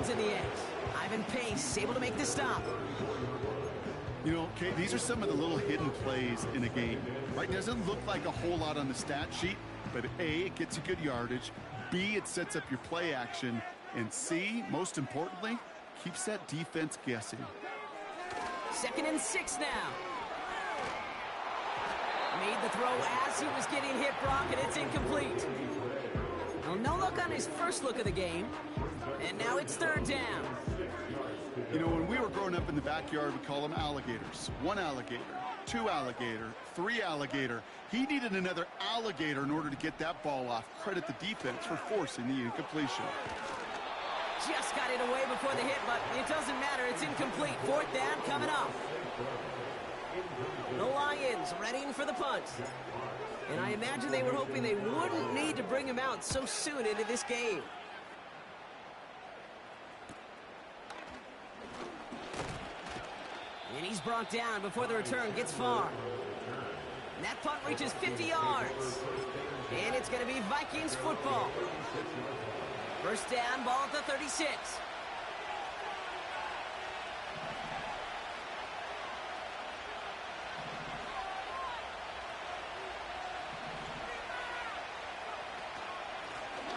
downs in the end. Ivan Pace able to make the stop. You know, okay, these are some of the little hidden plays in a game, right? Doesn't look like a whole lot on the stat sheet, but A, it gets you good yardage. B, it sets up your play action. And C, most importantly, keeps that defense guessing. 2nd and 6 now. Made the throw as he was getting hit, Brock, and it's incomplete. Well, no look on his first look of the game. And now it's 3rd down. You know, when we were growing up in the backyard, we call them alligators. 1 alligator, 2 alligator, 3 alligator. He needed another alligator in order to get that ball off. Credit the defense for forcing the incompletion. Just got it away before the hit, but it doesn't matter. It's incomplete. 4th down coming up. The Lions readying for the punt. And I imagine they were hoping they wouldn't need to bring him out so soon into this game. And he's brought down before the return gets far. And that punt reaches 50 yards. And it's going to be Vikings football. 1st down, ball at the 36.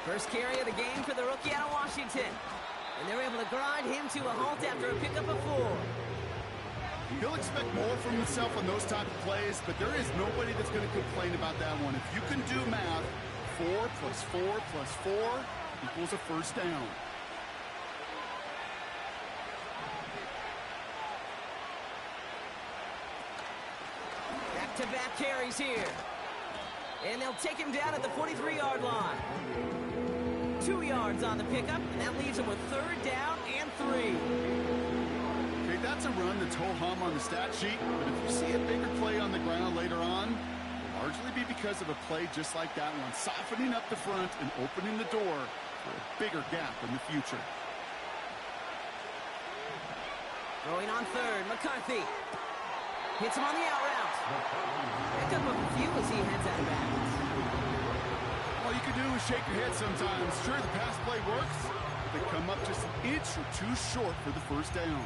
First carry of the game for the rookie out of Washington. And they're able to grind him to a halt after a pickup of 4. He'll expect more from himself on those type of plays, but there is nobody that's going to complain about that one. If you can do math, 4 plus 4 plus 4 equals a 1st down. Back-to-back carries here. And they'll take him down at the 43-yard line. 2 yards on the pickup, and that leaves him with 3rd down and 3. Okay, that's a run that's ho-hum on the stat sheet, but if you see a bigger play on the ground later on, it'll largely be because of a play just like that one, softening up the front and opening the door for a bigger gap in the future. Throwing on 3rd, McCarthy. Hits him on the out route. Pick up a few as he heads out of bounds. All you can do is shake your head sometimes. Sure, the pass play works, but they come up just an inch or 2 short for the 1st down.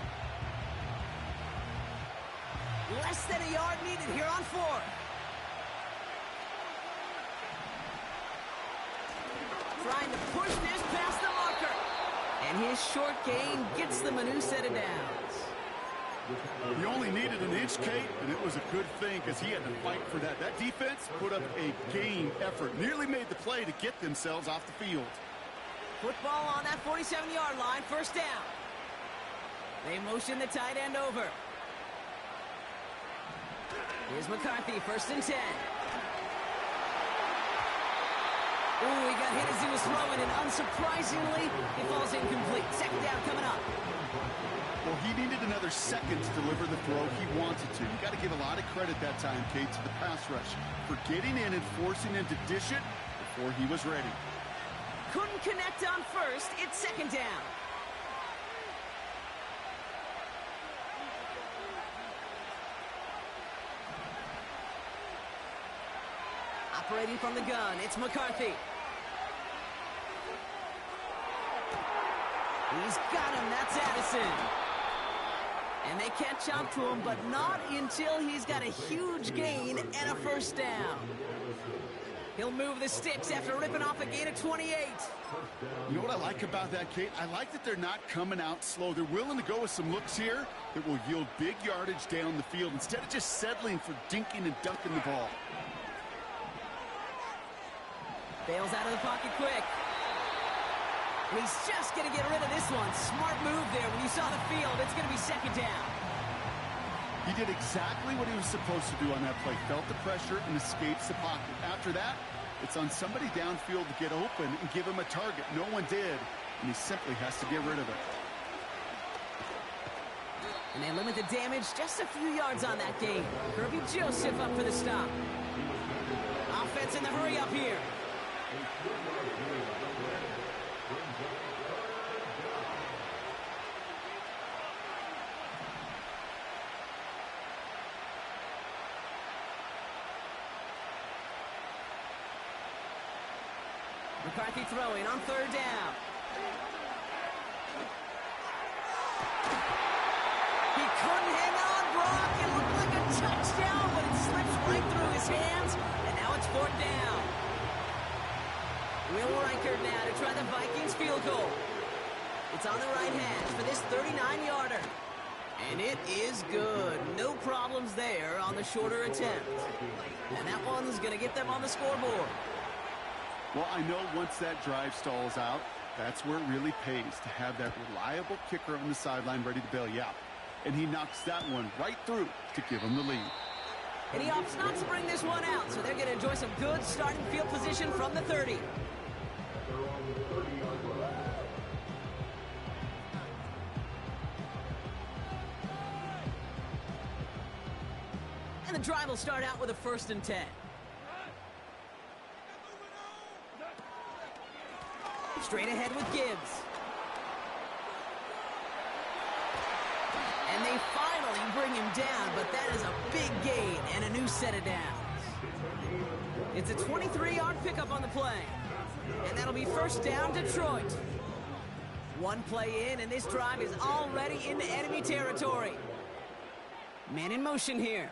Less than a yard needed here on 4th. Trying to push this past the marker. And his short gain gets them a new set of downs. He only needed an inch, Kate, and it was a good thing because he had to fight for that. That defense put up a game effort, nearly made the play to get themselves off the field. Football on that 47-yard line, 1st down. They motion the tight end over. Here's McCarthy, 1st and 10. Ooh, he got hit as he was throwing, and unsurprisingly, he falls incomplete. 2nd down coming up. Well, he needed another second to deliver the throw he wanted to. You got to give a lot of credit that time, Kate, to the pass rush for getting in and forcing him to dish it before he was ready. Couldn't connect on 1st. It's 2nd down. Operating from the gun, it's McCarthy. He's got him, that's Addison. And they catch up to him, but not until he's got a huge gain and a 1st down. He'll move the sticks after ripping off a gain of 28. You know what I like about that, Kate? I like that they're not coming out slow. They're willing to go with some looks here that will yield big yardage down the field instead of just settling for dinking and dunking the ball. Bails out of the pocket quick. And he's just going to get rid of this one. Smart move there. When you saw the field, it's going to be 2nd down. He did exactly what he was supposed to do on that play. Felt the pressure and escapes the pocket. After that, it's on somebody downfield to get open and give him a target. No one did, and he simply has to get rid of it. And they limit the damage just a few yards on that game. Kirby Joseph up for the stop. Offense in the hurry up here. McCarthy throwing on 3rd down. right through his hands, and now it's 4th down. Will Reichert now to try the Vikings field goal. It's on the right hash for this 39-yarder. And it is good. No problems there on the shorter attempt. And that one's going to get them on the scoreboard. Well, I know once that drive stalls out, that's where it really pays to have that reliable kicker on the sideline ready to bail you out. And he knocks that one right through to give him the lead. And he opts not to bring this one out, so they're going to enjoy some good starting field position from the 30. And the drive will start out with a 1st and 10. Straight ahead with Gibbs. And they finally bring him down, but that is a big gain and a new set of downs. It's a 23-yard pickup on the play. And that'll be 1st down, Detroit. One play in, and this drive is already into enemy territory. Man in motion here.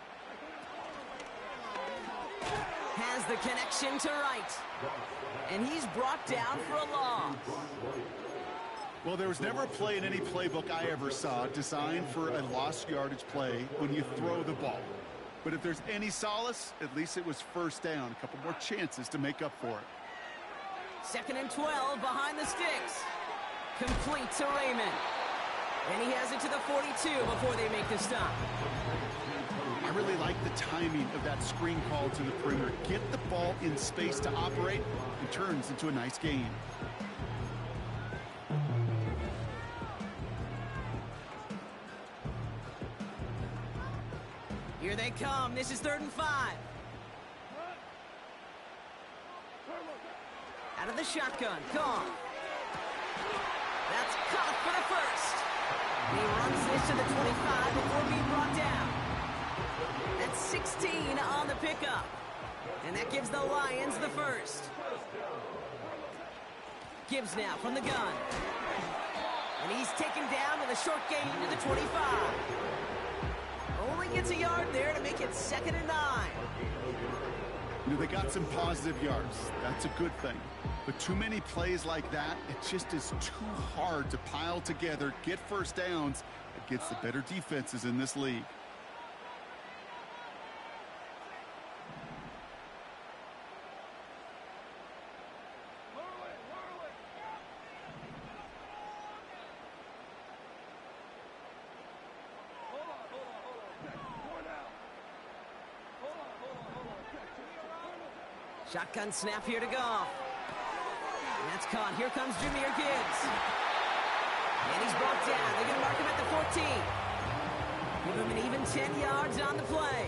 Has the connection to Wright. And he's brought down for a loss. Well, there was never a play in any playbook I ever saw designed for a lost yardage play when you throw the ball. But if there's any solace, at least it was 1st down. A couple more chances to make up for it. 2nd and 12 behind the sticks. Complete to Raymond. And he has it to the 42 before they make the stop. I really like the timing of that screen call to the perimeter. Get the ball in space to operate and turns into a nice gain. Here they come. This is 3rd and 5. Out of the shotgun. Gone. That's caught for the 1st. He runs this to the 25 before being brought down. That's 16 on the pickup. And that gives the Lions the 1st. Gibbs now from the gun. And he's taken down with a short gain to the 25. Only gets a yard there to make it 2nd and 9. You know, they got some positive yards. That's a good thing. But too many plays like that, it just is too hard to pile together, get 1st downs against the better defenses in this league. Shotgun snap here to Goff. And that's caught. Here comes Jahmyr Gibbs. And he's brought down. They're going to mark him at the 14. Give him an even 10 yards on the play.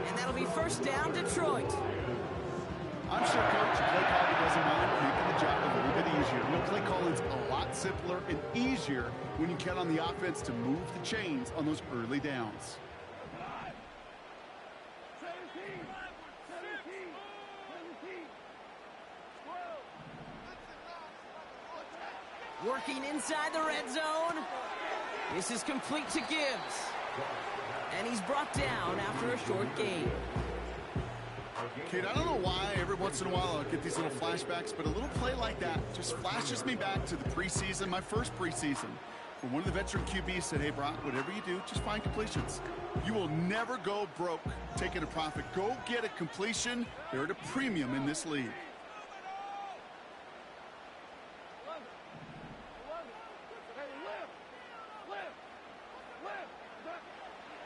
And that'll be 1st down, Detroit. I'm sure Coach play calling doesn't mind making the job a little bit easier. You know, play calling's a lot simpler and easier when you count on the offense to move the chains on those early downs. Working inside the red zone. This is complete to Gibbs. And he's brought down after a short gain. Kid, I don't know why every once in a while I'll get these little flashbacks, but a little play like that just flashes me back to the preseason, my first preseason, where one of the veteran QBs said, hey, Brock, whatever you do, just find completions. You will never go broke taking a profit. Go get a completion. They're at a premium in this league.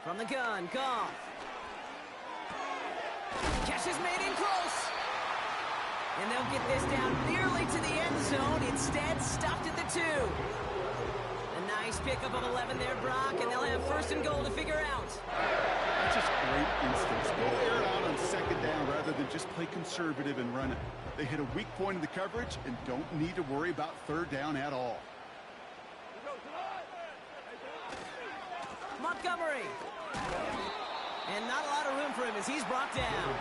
From the gun, Goff. Catch is made in close. And they'll get this down nearly to the end zone. Instead, stopped at the 2. A nice pickup of 11 there, Brock, and they'll have 1st and goal to figure out. That's just great instincts. Go air it out on 2nd down rather than just play conservative and run it. They hit a weak point in the coverage and don't need to worry about 3rd down at all. Montgomery. And not a lot of room for him as he's brought down.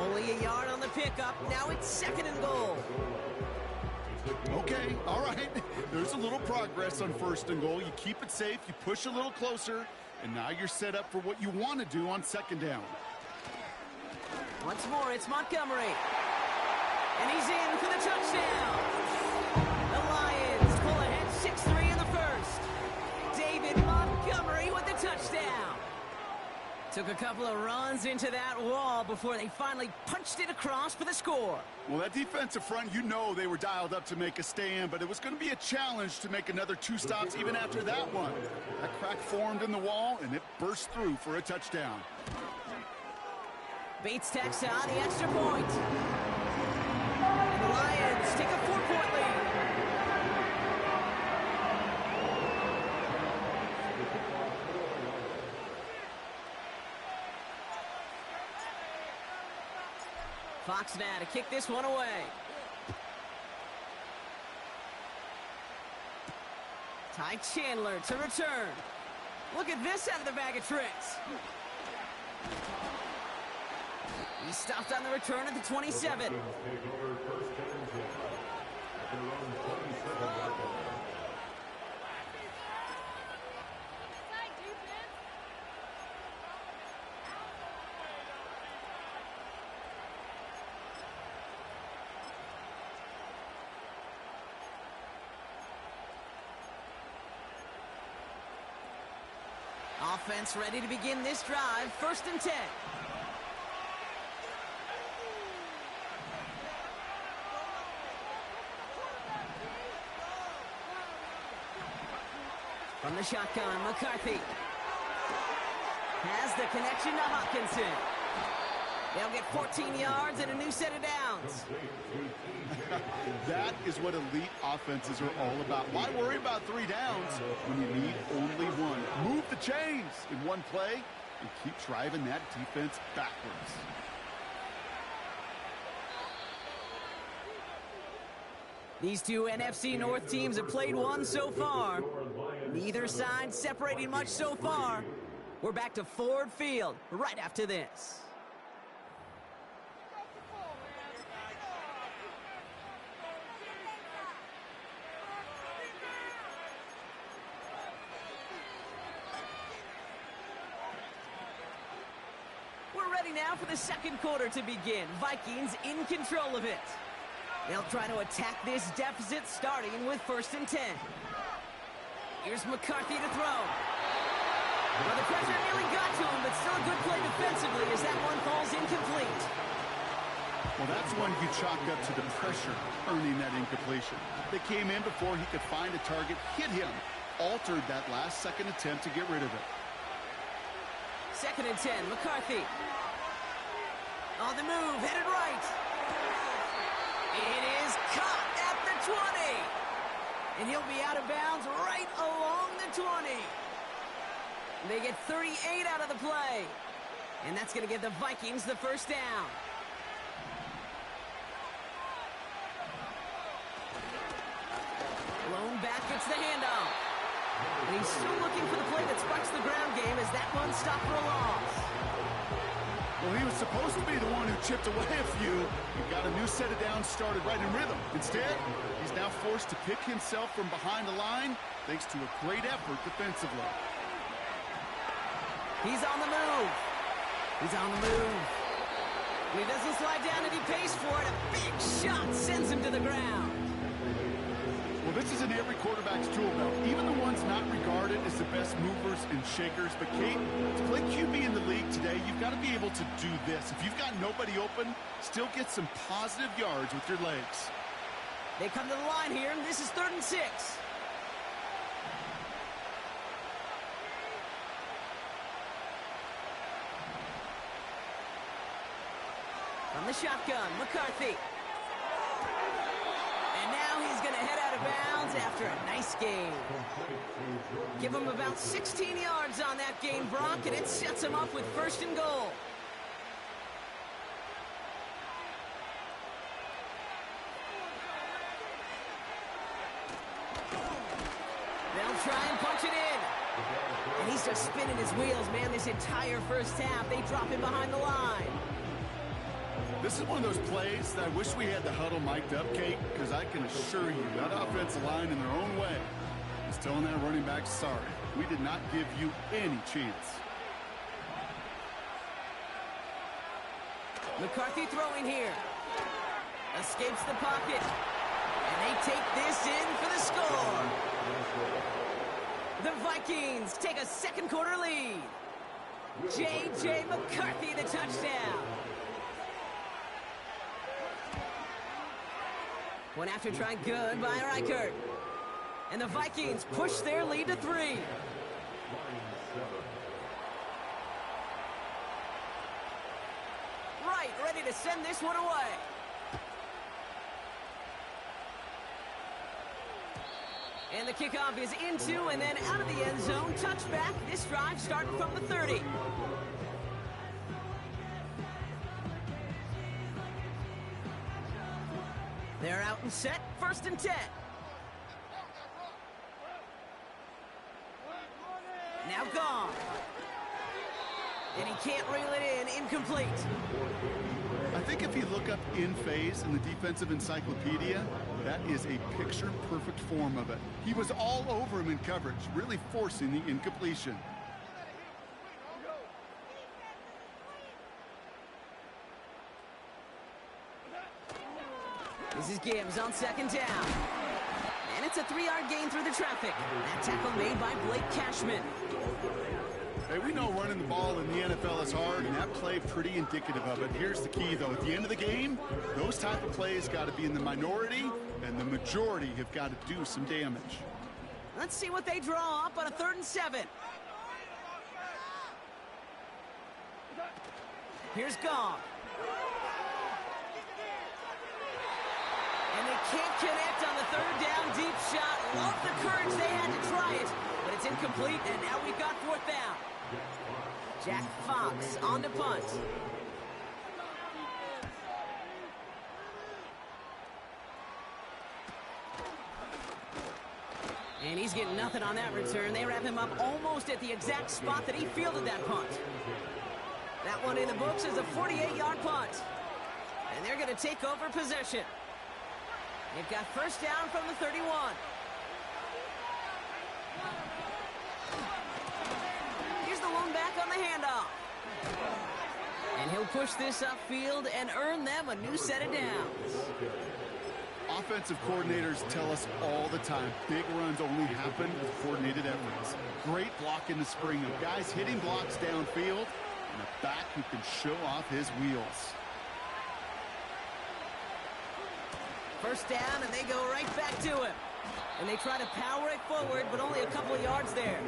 Only a yard on the pickup. Now it's 2nd and goal. Okay, all right. There's a little progress on 1st and goal. You keep it safe, you push a little closer, and now you're set up for what you want to do on 2nd down. Once more, it's Montgomery. And he's in for the touchdown. The Lions pull ahead 6-3 in the first. David Montgomery with the touchdown. Took a couple of runs into that wall before they finally punched it across for the score. Well, that defensive front, you know they were dialed up to make a stand, but it was going to be a challenge to make another 2 stops even after that one. That crack formed in the wall, and it burst through for a touchdown. Bates tacks on the extra point. And the Lions take a 4-point lead. Fox now to kick this one away. Ty Chandler to return. Look at this out of the bag of tricks. He stopped on the return at the 27. Offense ready to begin this drive. 1st and 10. From the shotgun, McCarthy has the connection to Hawkinson. They'll get 14 yards and a new set of downs. That is what elite offenses are all about. Why worry about 3 downs when you need only 1? Move the chains in one play and keep driving that defense backwards. These two NFC North teams have played one so far. Neither side separating much so far. We're back to Ford Field right after this. We're ready now for the second quarter to begin. Vikings in control of it. They'll try to attack this deficit starting with 1st and 10. Here's McCarthy to throw. Well, the pressure nearly got to him, but still a good play defensively as that one falls incomplete. Well, that's one you chalk up to the pressure earning that incompletion. They came in before he could find a target, hit him, altered that last second attempt to get rid of it. 2nd and 10, McCarthy. On the move, headed right. It is caught at the 20. And he'll be out of bounds right along the 20. They get 38 out of the play. And that's going to give the Vikings the 1st down. Lone back gets the handoff. And he's still looking for the play that sparks the ground game as that one stopped for a loss. Well, he was supposed to be the one who chipped away a few and got a new set of downs started right in rhythm. Instead, he's now forced to pick himself from behind the line thanks to a great effort defensively. He's on the move. He's on the move. And he doesn't slide down and he pays for it. A big shot sends him to the ground. Well, this is in every quarterback's tool belt, even the ones not regarded as the best movers and shakers. But, Kate, to play QB in the league today, you've got to be able to do this. If you've got nobody open, still get some positive yards with your legs. They come to the line here, and this is 3rd and 6. From the shotgun, McCarthy. And now he's going to head out of bounds after a nice gain. Give him about 16 yards on that gain, Brock, and it sets him up with 1st and goal. They'll try and punch it in. And he's just spinning his wheels, man, this entire 1st half. They drop him behind the line. This is one of those plays that I wish we had the huddle mic'd up, Kate, because I can assure you that offensive line in their own way is telling that running back, sorry, we did not give you any chance. McCarthy throwing here. Escapes the pocket. And they take this in for the score. The Vikings take a second quarter lead. J.J. McCarthy, the touchdown. One after try good by Reichert. And the Vikings push their lead to 3. Right, ready to send this one away. And the kickoff is into and then out of the end zone. Touchback. This drive starting from the 30. They're out and set. 1st and 10. Now gone. And he can't reel it in. Incomplete. I think if you look up in phase in the defensive encyclopedia, that is a picture-perfect form of it. He was all over him in coverage, really forcing the incompletion. This is Gibbs on 2nd down. And it's a 3-yard gain through the traffic. That tackle made by Blake Cashman. Hey, we know running the ball in the NFL is hard, and that play pretty indicative of it. Here's the key, though. At the end of the game, those type of plays got to be in the minority, and the majority have got to do some damage. Let's see what they draw up on a 3rd and 7. Here's Gong. And they can't connect on the 3rd down deep shot. Love the courage they had to try it, but it's incomplete, and now we've got 4th down. Jack Fox on the punt. And he's getting nothing on that return. They wrap him up almost at the exact spot that he fielded that punt. That one in the books is a 48-yard punt. And they're going to take over possession. They've got 1st down from the 31. Here's the lone back on the handoff. And he'll push this upfield and earn them a new set of downs. Offensive coordinators tell us all the time, big runs only happen with coordinated efforts. Great block in the spring of guys hitting blocks downfield and a back who can show off his wheels. 1st down, and they go right back to him. And they try to power it forward, but only a couple of yards there.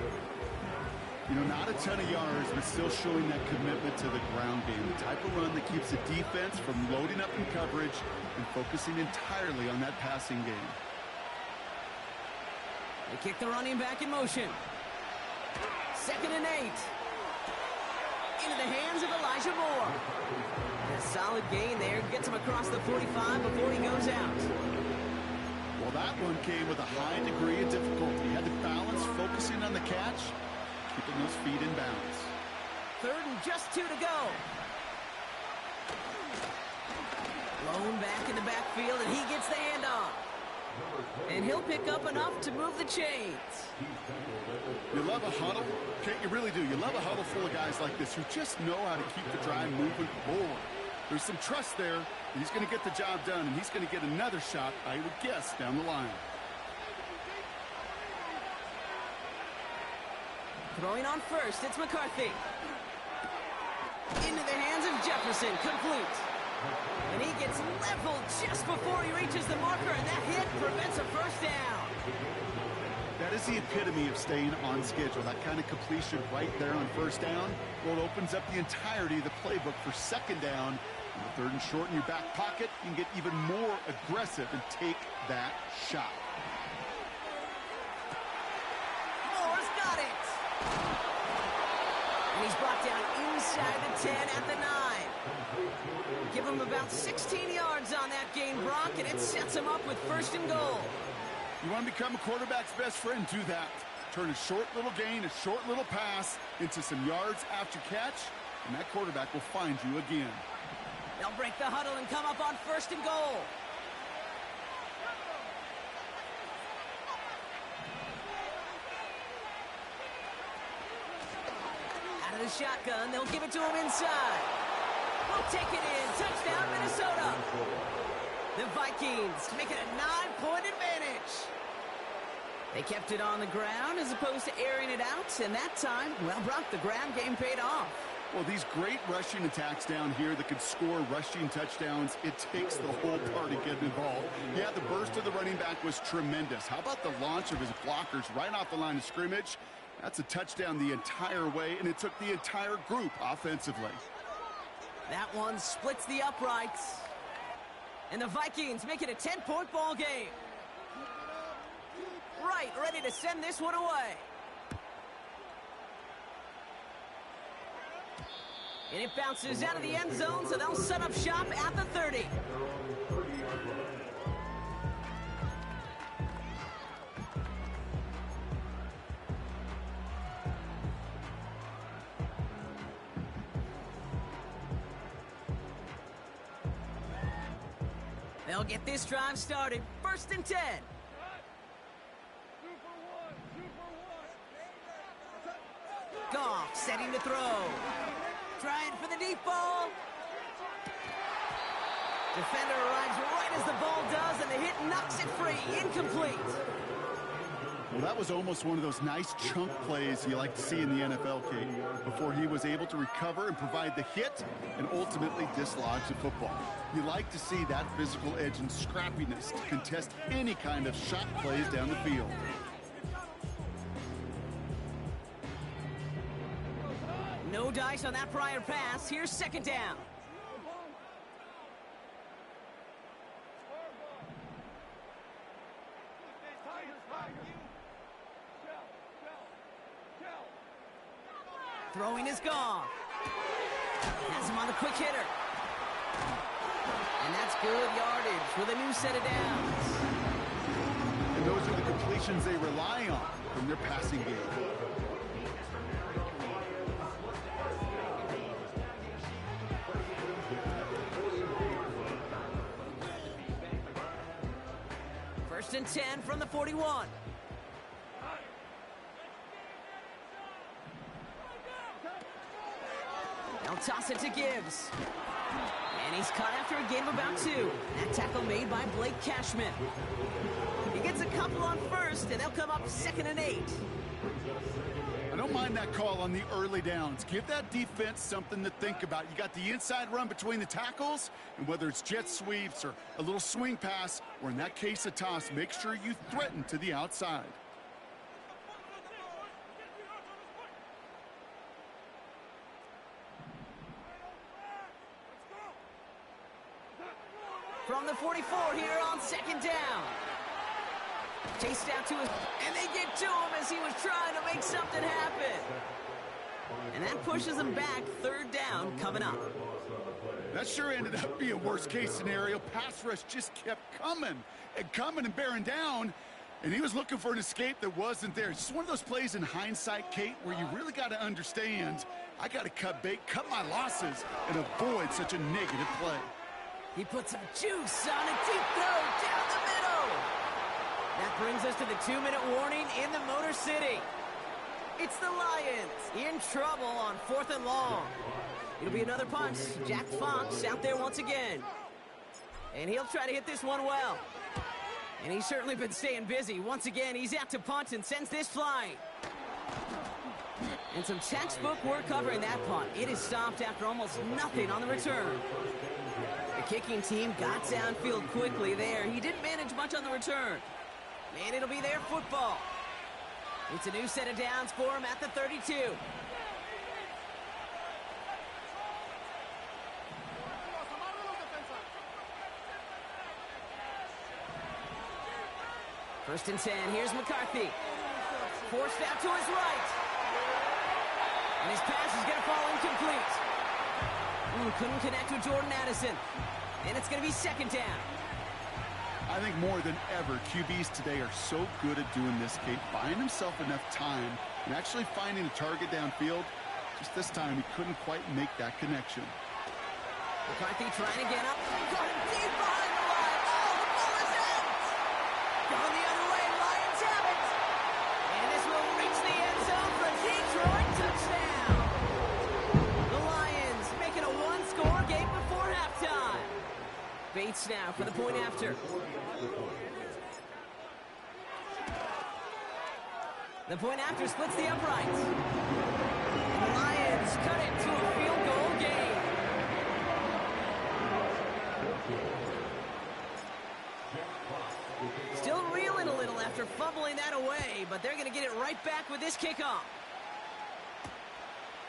You know, not a ton of yards, but still showing that commitment to the ground game. The type of run that keeps the defense from loading up in coverage and focusing entirely on that passing game. They kick the running back in motion. 2nd and 8. Into the hands of Elijah Moore. A solid gain there. Gets him across the 45 before he goes out. Well, that one came with a high degree of difficulty. He had to balance focusing on the catch, keeping those feet in bounds. 3rd and just 2 to go. Lone back in the backfield, and he gets the handoff. And he'll pick up enough to move the chains. You love a huddle? Okay, you really do. You love a huddle full of guys like this who just know how to keep the drive moving forward. There's some trust there. He's going to get the job done, and he's going to get another shot, I would guess, down the line. Throwing on 1st, it's McCarthy. Into the hands of Jefferson, complete. And he gets leveled just before he reaches the marker, and that hit prevents a 1st down. That is the epitome of staying on schedule. That kind of completion right there on 1st down. Well, it opens up the entirety of the playbook for 2nd down. On the 3rd and short in your back pocket, you can get even more aggressive and take that shot. Moore's got it. And he's brought down inside the 10 at the 9. Give him about 16 yards on that gain, Brock, and it sets him up with 1st and goal. You want to become a quarterback's best friend? Do that. Turn a short little gain, a short little pass into some yards after catch, and that quarterback will find you again. They'll break the huddle and come up on 1st and goal. Out of the shotgun, they'll give it to him inside. will take it in. Touchdown, Minnesota. The Vikings make it a 9-point advantage. They kept it on the ground as opposed to airing it out, and that time, well, Brock, the ground game paid off. Well, these great rushing attacks down here that could score rushing touchdowns, it takes the whole party getting involved. Yeah, the burst of the running back was tremendous. How about the launch of his blockers right off the line of scrimmage? That's a touchdown the entire way, and it took the entire group offensively. That one splits the uprights. And the Vikings make it a 10-point ball game. Right, ready to send this one away. And it bounces out of the end zone, so they'll set up shop at the 30. They'll get this drive started. 1st and 10. Goff setting to throw. Trying for the deep ball. Defender arrives right as the ball does, and the hit knocks it free. Incomplete. Well, that was almost one of those nice chunk plays you like to see in the NFL, Kate, before he was able to recover and provide the hit and ultimately dislodge the football. You like to see that physical edge and scrappiness to contest any kind of shot plays down the field. No dice on that prior pass. Here's 2nd down. Throwing is gone. Has him on the quick hitter. And that's good yardage with a new set of downs. And those are the completions they rely on from their passing game. First and 10 from the 41. They'll toss it to Gibbs. And he's caught after a gain of about 2. That tackle made by Blake Cashman. He gets a couple on first, and they'll come up 2nd and 8. I don't mind that call on the early downs. Give that defense something to think about. You got the inside run between the tackles, and whether it's jet sweeps or a little swing pass, or in that case a toss, make sure you threaten to the outside. From the 44 here on 2nd down. Chased out to his, and they get to him as he was trying to make something happen. And that pushes him back. 3rd down coming up. That sure ended up being worst case scenario. Pass rush just kept coming and bearing down. And he was looking for an escape that wasn't there. It's just one of those plays in hindsight, Kate, where you really got to understand, I got to cut bait, cut my losses, and avoid such a negative play. He put some juice on a deep throw down the middle. That brings us to the 2-minute warning in the Motor City. It's the Lions in trouble on 4th and long. It'll be another punt. Jack Fox out there once again. And he'll try to hit this one well. And he's certainly been staying busy. Once again, he's out to punt and sends this flying. And some textbook work covering that punt. It is stopped after almost nothing on the return. The kicking team got downfield quickly there. He didn't manage much on the return. And it'll be their football. It's a new set of downs for him at the 32. First and 10, here's McCarthy. Forced out to his right. And his pass is going to fall incomplete. Couldn't connect with Jordan Addison. And it's going to be 2nd down. I think more than ever, QBs today are so good at doing this, Kate, buying himself enough time and actually finding a target downfield. Just this time, he couldn't quite make that connection. McCarthy trying to get up. Got him deep behind the line. Oh, the ball is out. Going the other way. Lions have it. And this will reach the end zone for a Detroit touchdown. The Lions make it a one-score game now for the point after. The point after splits the uprights. And the Lions cut it to a field goal game. Still reeling a little after fumbling that away, but they're going to get it right back with this kickoff.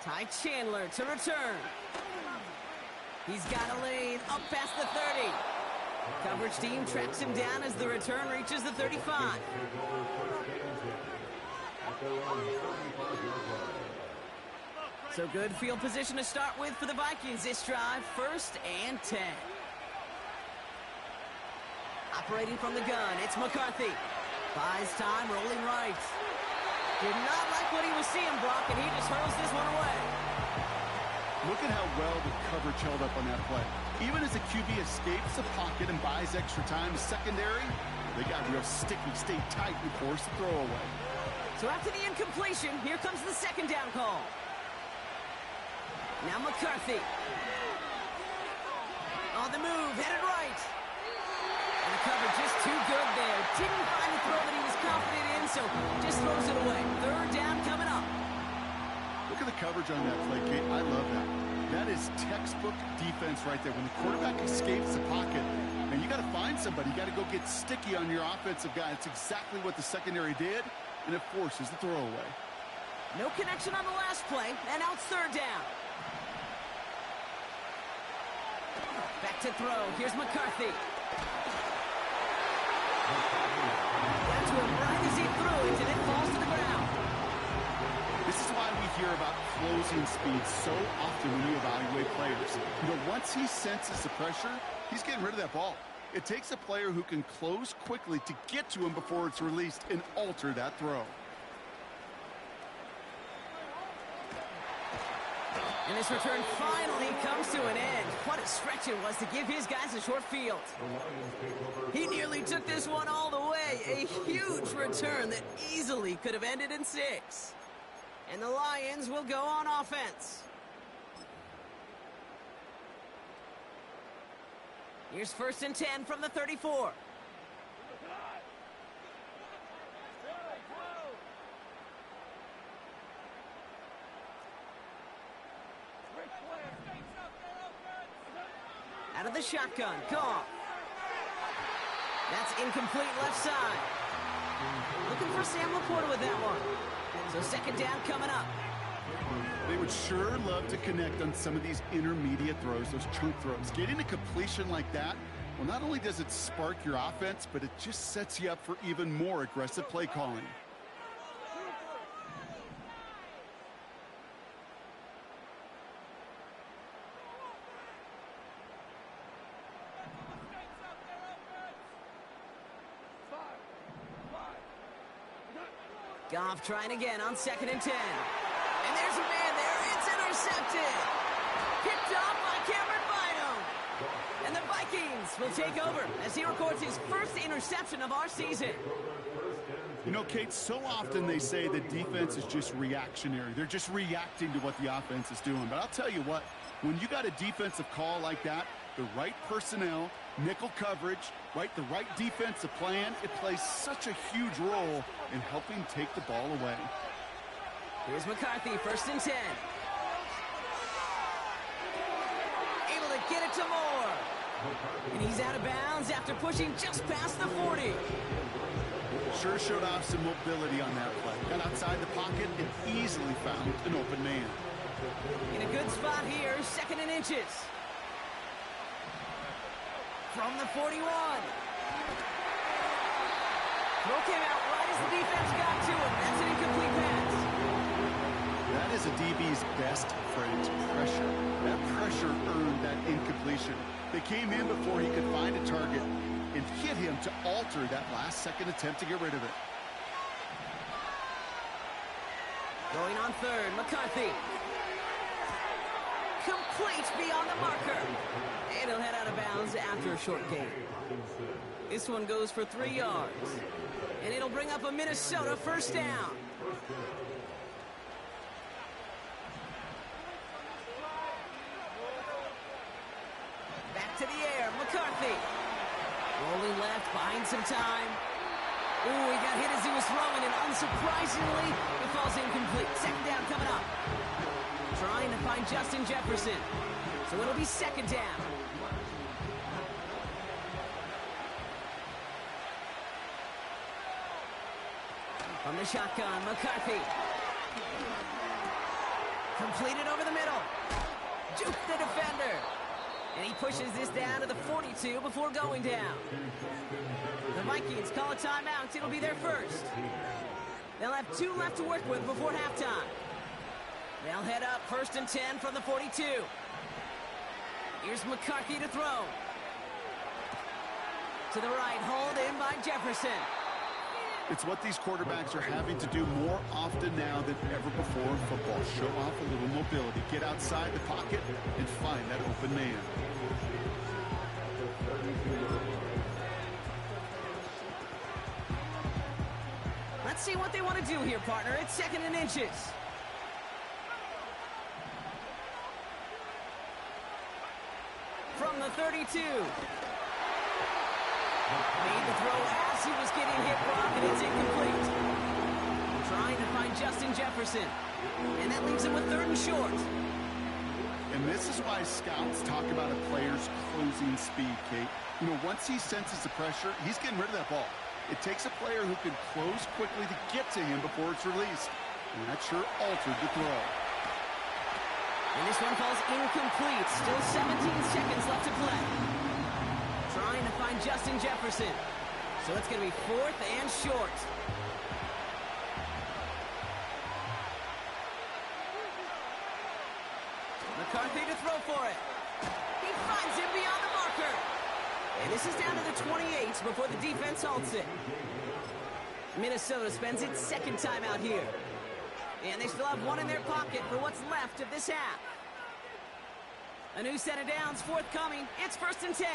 Ty Chandler to return. He's got a lane up past the 30. Coverage team tracks him down as the return reaches the 35. So good field position to start with for the Vikings this drive. 1st and 10. Operating from the gun, it's McCarthy. Buys time, rolling right. Did not like what he was seeing, Brock, and he just hurls this one away. Look at how well the coverage held up on that play. Even as the QB escapes the pocket and buys extra time, secondary, they got real sticky, stayed tight and forced the throw away. So after the incompletion, here comes the 2nd down call. Now McCarthy. On the move, headed right. And the cover just too good there. Didn't find the throw that he was confident in, so just throws it away. 3rd down coming up. Look at the coverage on that play, Kate. I love that. That is textbook defense right there. When the quarterback escapes the pocket, and you got to find somebody. You got to go get sticky on your offensive guy. It's exactly what the secondary did, and it forces the throw away. No connection on the last play, and now it's 3rd down. Back to throw. Here's McCarthy. Got to him right as he threw it, and it falls to the ground. This is why we hear about closing speed so often when you evaluate players. You know, once he senses the pressure, he's getting rid of that ball. It takes a player who can close quickly to get to him before it's released and alter that throw. And this return finally comes to an end. What a stretch it was to give his guys a short field. He nearly took this one all the way. A huge return that easily could have ended in 6. And the Lions will go on offense. Here's 1st and 10 from the 34. Out of the shotgun, Goff. That's incomplete left side. Looking for Sam Laporta with that one. So 2nd down coming up. They would sure love to connect on some of these intermediate throws, those chunk throws. Getting a completion like that, well, not only does it spark your offense, but it just sets you up for even more aggressive play calling. Goff trying again on 2nd and 10. And there's a man there. It's intercepted. Picked off by Cameron Bynum. And the Vikings will take over as he records his 1st interception of our season. You know, Kate, so often they say that defense is just reactionary. They're just reacting to what the offense is doing. But I'll tell you what, when you got a defensive call like that, the right personnel, nickel coverage, the right defensive plan, it plays such a huge role in helping take the ball away. Here's McCarthy, 1st and 10. Able to get it to Moore. And he's out of bounds after pushing just past the 40. Sure showed off some mobility on that play. Got outside the pocket and easily found an open man. In a good spot here, 2nd and inches. From the 41. Throw came out right as the defense got to him. That's an incomplete pass. That is a DB's best friend, pressure. That pressure earned that incompletion. They came in before he could find a target and hit him to alter that last-second attempt to get rid of it. Going on 3rd, McCarthy. Complete beyond the marker. And he'll head out of bounds after a short gain. This one goes for 3 yards. And it'll bring up a Minnesota 1st down. Back to the air, McCarthy. only left behind some time. Ooh, he got hit as he was throwing, and unsurprisingly, it falls incomplete. Second down coming up. Trying to find Justin Jefferson. So it'll be second down. From the shotgun, McCarthy. Completed over the middle. Juke the defender. And he pushes this down to the 42 before going down. The Vikings call a timeout. It'll be their first. They'll have 2 left to work with before halftime. They'll head up 1st and 10 from the 42. Here's McCarthy to throw. To the right, hauled in by Jefferson. It's what these quarterbacks are having to do more often now than ever before in football. Show off a little mobility. Get outside the pocket and find that open man. Let's see what they want to do here, partner. It's 2nd and inches. From the 32. Made the throw as he was getting hit, Brock, and it's incomplete. Trying to find Justin Jefferson. And that leaves him with 3rd and short. And this is why scouts talk about a player's closing speed, Kate. You know, once he senses the pressure, he's getting rid of that ball. It takes a player who can close quickly to get to him before it's released. And that sure altered the throw. And this one falls incomplete. Still 17 seconds left to play. Trying to find Justin Jefferson. So it's going to be 4th and short. McCarthy to throw for it. He finds him beyond the marker. And this is down to the 28 before the defense halts it. Minnesota spends its 2nd timeout here. And they still have 1 in their pocket for what's left of this half. A new set of downs forthcoming. It's 1st and 10.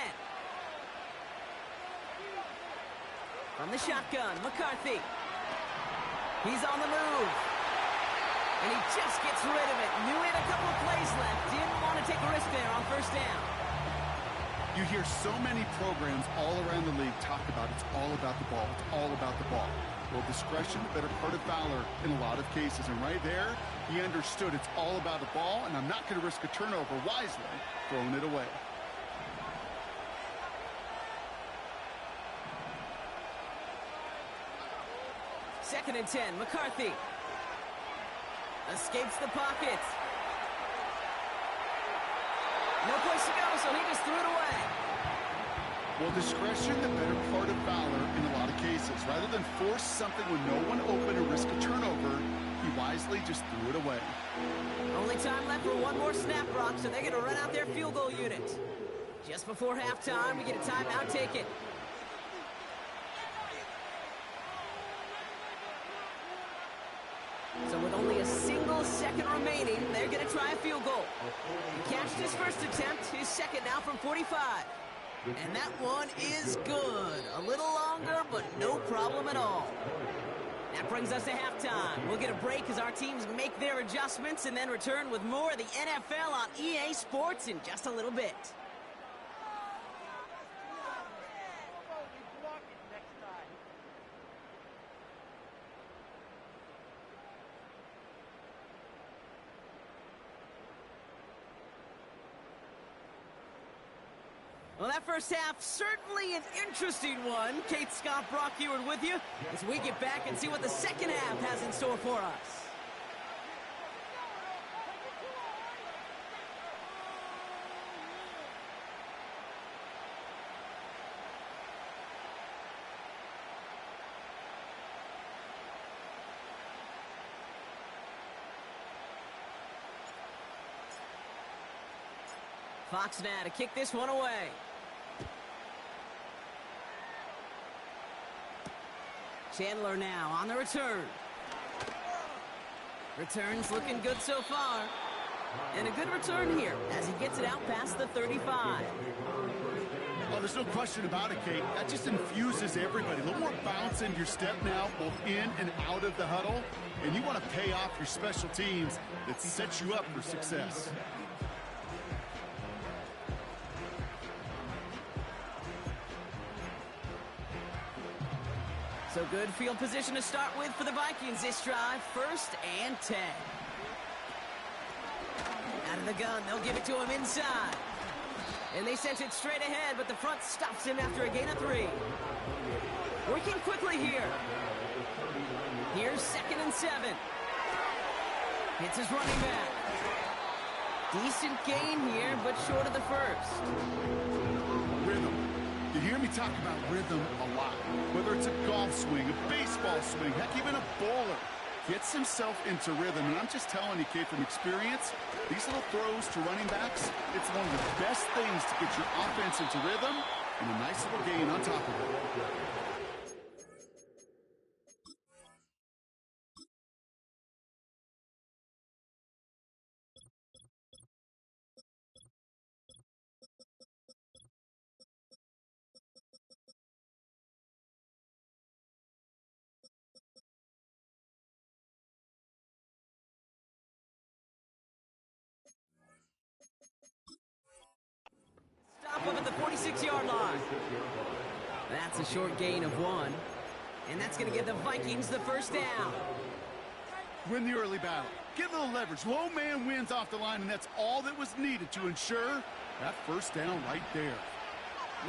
From the shotgun, McCarthy. He's on the move. And he just gets rid of it. Knew he had a couple of plays left. Didn't want to take a risk there on 1st down. You hear so many programs all around the league talk about it's all about the ball. It's all about the ball. Well, discretion, the better part of valor in a lot of cases. And right there, he understood it's all about the ball, and I'm not going to risk a turnover wisely, throwing it away. Second and 10, McCarthy. Escapes the pocket. No place to go, so he just threw it away. Well, discretion, the better part of valor in a lot of cases. Rather than force something when no one open or risk a turnover, he wisely just threw it away. Only time left for 1 more snap, Brock, so they're going to run out their field goal unit. Just before halftime, we get a timeout taken. So with only a single second remaining, they're going to try a field goal. He catched his 1st attempt, his 2nd now from 45. And that one is good. A little longer, but no problem at all. That brings us to halftime. We'll get a break as our teams make their adjustments and then return with more of the NFL on EA Sports in just a little bit. Well, that first half, certainly an interesting one. Kate Scott, Brock Eward with you as we get back and see what the second half has in store for us. Fox now to kick this one away. Chandler now on the return. Returns looking good so far. And a good return here as he gets it out past the 35. Well, there's no question about it, Kate. That just infuses everybody. A little more bounce in your step now, both in and out of the huddle. And you want to pay off your special teams that sets you up for success. So good field position to start with for the Vikings this drive. 1st and 10. Out of the gun, they'll give it to him inside. And they sent it straight ahead, but the front stops him after a gain of 3. Working quickly here. Here's 2nd and 7. Hits his running back. Decent gain here, but short of the first. Rhythm. You hear me talk about rhythm a lot. Whether it's a golf swing, a baseball swing, heck, even a bowler. Gets himself into rhythm, and I'm just telling you, Kate, from experience, these little throws to running backs, it's one of the best things to get your offense into rhythm, and a nice little gain on top of it. Stop up at the 46-yard line. That's a short gain of 1. And that's going to give the Vikings the first down. Win the early battle. Get a little leverage. Low man wins off the line, and that's all that was needed to ensure that first down right there.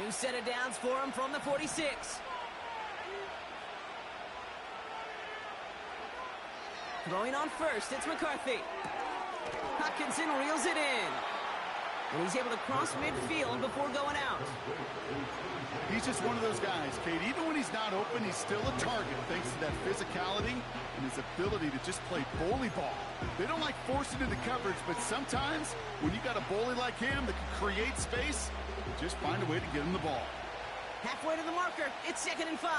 New set of downs for him from the 46. Throwing on first, it's McCarthy. Hutchinson reels it in. And he's able to cross midfield before going out. He's just one of those guys, Kate. Even when he's not open, he's still a target thanks to that physicality and his ability to just play bully ball. They don't like forcing into coverage, but sometimes when you got a bully like him that can create space, just find a way to get him the ball. Halfway to the marker, it's 2nd and 5.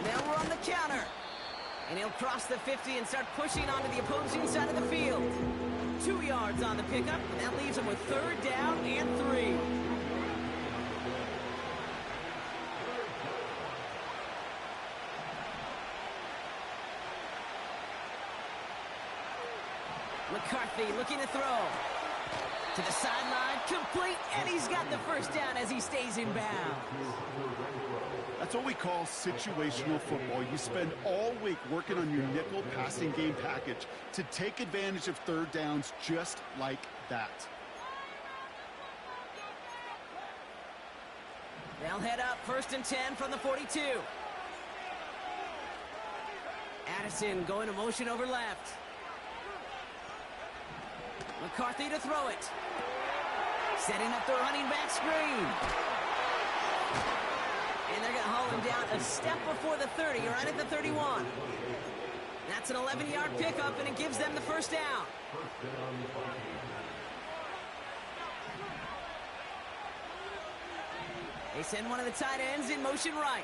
Now we're on the counter. And he'll cross the 50 and start pushing onto the opposing side of the field. 2 yards on the pickup, and that leaves him with 3rd down and 3. McCarthy looking to throw. To the sideline, complete, and he's got the first down as he stays in bounds. That's what we call situational football. You spend all week working on your nickel passing game package to take advantage of 3rd downs just like that. They'll head up 1st and 10 from the 42. Addison going to motion over left. McCarthy to throw it. Setting up the running back screen. And they're going to haul him down a step before the 30, right at the 31. That's an 11-yard pickup, and it gives them the first down. They send one of the tight ends in motion right.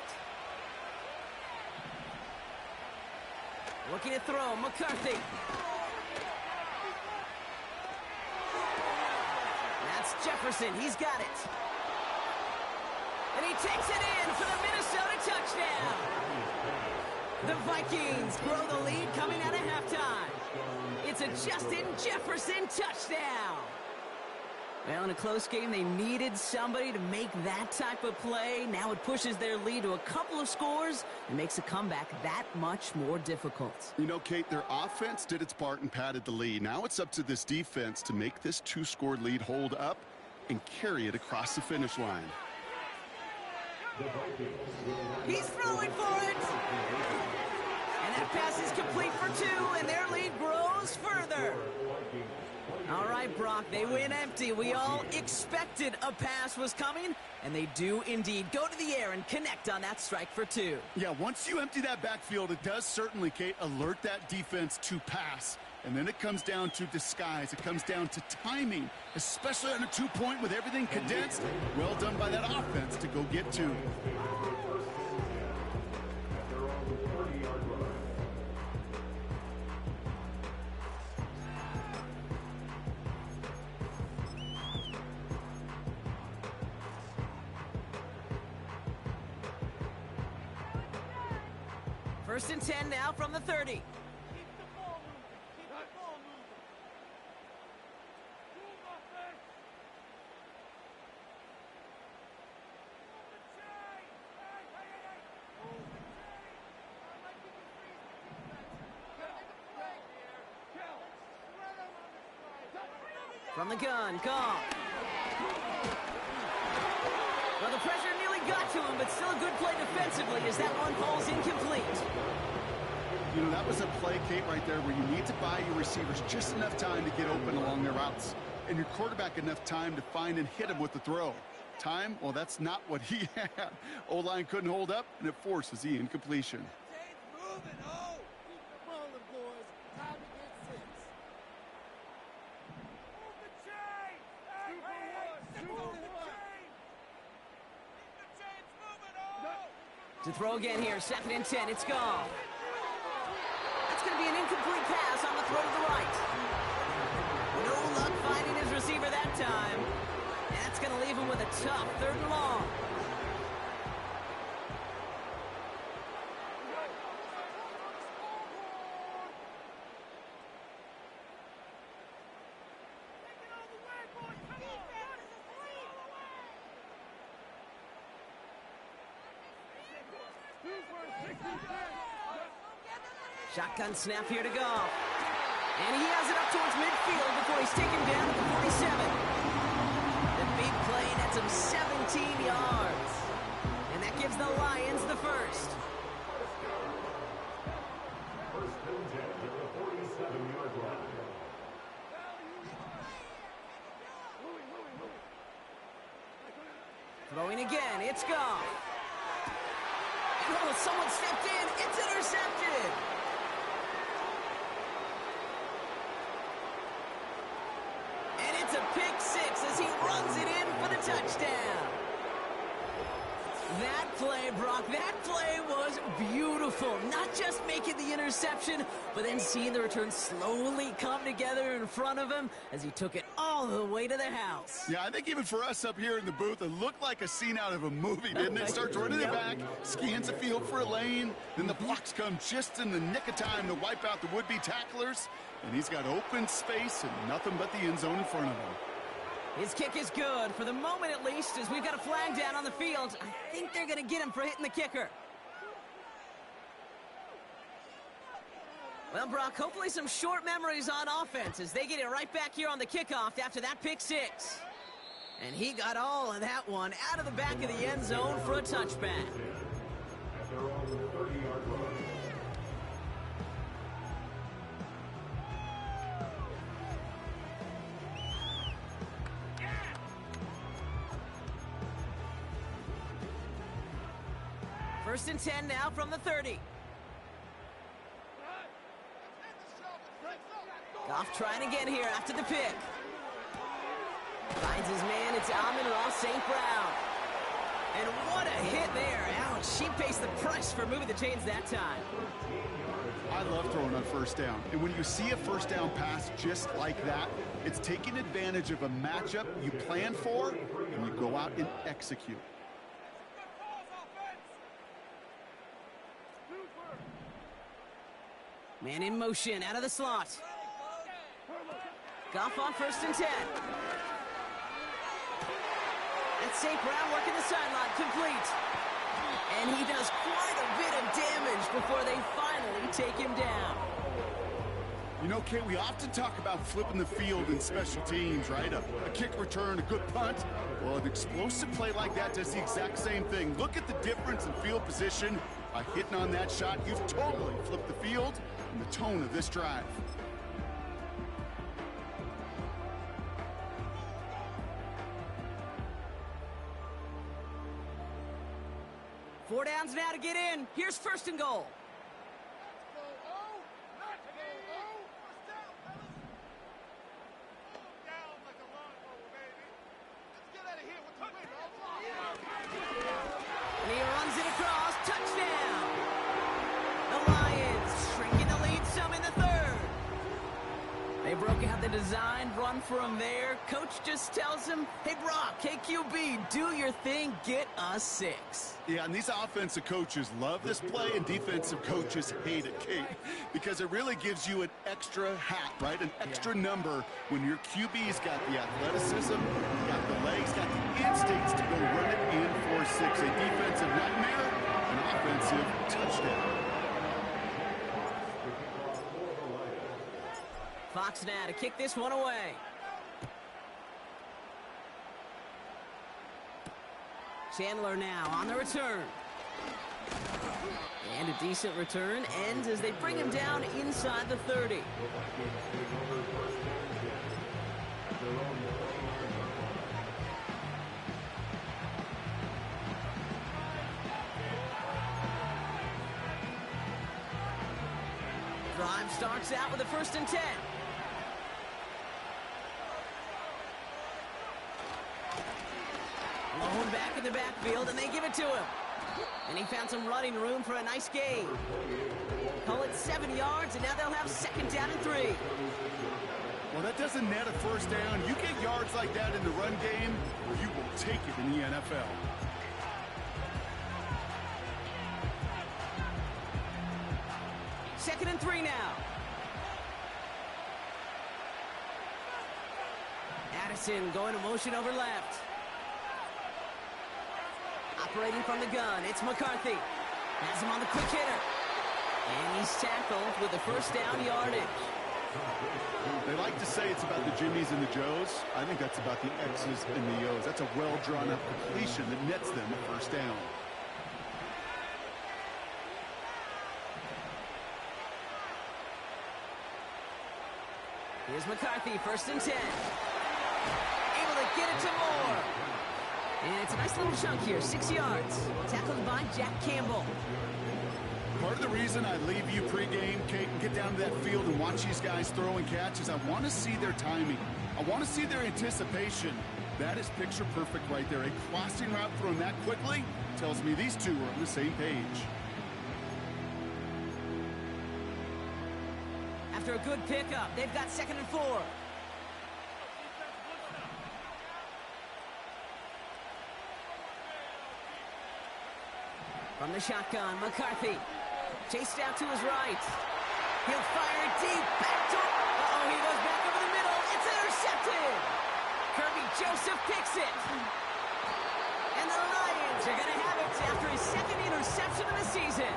Looking to throw, McCarthy. That's Jefferson, he's got it. And he takes it in for the Minnesota touchdown. The Vikings grow the lead coming out of halftime. It's a Justin Jefferson touchdown. Well, in a close game, they needed somebody to make that type of play. Now it pushes their lead to a couple of scores and makes a comeback that much more difficult. You know, Kate, their offense did its part and padded the lead. Now it's up to this defense to make this 2-score lead hold up and carry it across the finish line. He's throwing for it. And that pass is complete for 2, and their lead grows further. All right, Brock, they win empty. We all expected a pass was coming, and they do indeed go to the air and connect on that strike for 2. Yeah, once you empty that backfield, it does certainly, Kate, alert that defense to pass. And then it comes down to disguise. It comes down to timing, especially on a 2-point with everything condensed. Well done by that offense to go get 2. First and 10 now from the 30. From the gun, Goff. Well, the pressure nearly got to him, but still a good play defensively as that one falls incomplete. You know, that was a play, Kate, right there where you need to buy your receivers just enough time to get open along their routes, and your quarterback enough time to find and hit him with the throw. Time, well, that's not what he had. O-line couldn't hold up, and it forces the incompletion. To throw again here, 2nd and 10, it's Goff. That's going to be an incomplete pass on the throw to the right. No luck finding his receiver that time. And that's going to leave him with a tough 3rd and long. Shotgun snap here to Goff. And he has it up towards midfield before he's taken down at the 47. The big play nets him 17 yards. And that gives the Lions the first. Throwing again, it's Goff. And oh, someone stepped in. It's intercepted. It's a pick 6 as he runs it in for the touchdown. That play, Brock, that play was beautiful. Not just making the interception, but then seeing the return slowly come together in front of him as he took it all the way to the house. Yeah, I think even for us up here in the booth, it looked like a scene out of a movie, didn't it? Starts running it back, scans the field for a lane, then the blocks come just in the nick of time to wipe out the would-be tacklers, and he's got open space and nothing but the end zone in front of him. His kick is good, for the moment at least, as we've got a flag down on the field. I think they're going to get him for hitting the kicker. Well, Brock, hopefully some short memories on offense as they get it right back here on the kickoff after that pick 6. And he got all of that one out of the back of the end zone for a touchback. First and 10 now from the 30. Goff trying again here after the pick. Finds his man, it's Amon-Ra St. Brown. And what a hit there. Ouch, she pays the price for moving the chains that time. I love throwing on first down. And when you see a first down pass just like that, it's taking advantage of a matchup you plan for, and you go out and execute. Man in motion, out of the slot. Goff on first and 10. That's St. Brown working the sideline, complete. And he does quite a bit of damage before they finally take him down. You know, Kate, we often talk about flipping the field in special teams, right? A kick return, a good punt. Well, an explosive play like that does the exact same thing. Look at the difference in field position. By hitting on that shot, you've totally flipped the field and the tone of this drive. Four downs now to get in. Here's first and goal. And he runs it across. Touchdown. The Lions shrinking the lead some in the 3rd. They broke out the design run for him there. Coach just tells him, hey, Brock, hey, QB, do your thing, get us 6. Yeah, and these offensive coaches love this play, and defensive coaches hate it, Kate, because it really gives you an extra hat, right? An extra number when your QB's got the athleticism, got the legs, got the instincts to go run it in for 6. A defensive nightmare, an offensive touchdown. Fox now to kick this one away. Chandler now on the return. And a decent return ends as they bring him down inside the 30. Drive starts out with a 1st and 10. Lone back in the backfield, and they give it to him. And he found some running room for a nice gain. Call it 7 yards, and now they'll have 2nd down and 3. Well, that doesn't net a 1st down. You get yards like that in the run game, you will take it in the NFL. Second and 3 now. Addison going to motion over left. Operating from the gun, it's McCarthy. Has him on the quick hitter. And he's tackled with the 1st down yardage. They like to say it's about the Jimmies and the Joes. I think that's about the X's and the O's. That's a well-drawn-up completion that nets them a 1st down. Here's McCarthy, 1st and 10. Able to get it to Moore. And it's a nice little chunk here, 6 yards. Tackled by Jack Campbell. Part of the reason I leave you pregame, Kate, and get down to that field and watch these guys throw and catch is I want to see their timing. I want to see their anticipation. That is picture perfect right there. A crossing route thrown that quickly tells me these two are on the same page. After a good pickup, they've got 2nd and 4. From the shotgun, McCarthy. Chased out to his right. He'll fire it deep. Back to him. Uh-oh, he goes back over the middle. It's intercepted. Kirby Joseph picks it. And the Lions are going to have it after his 2nd interception of the season.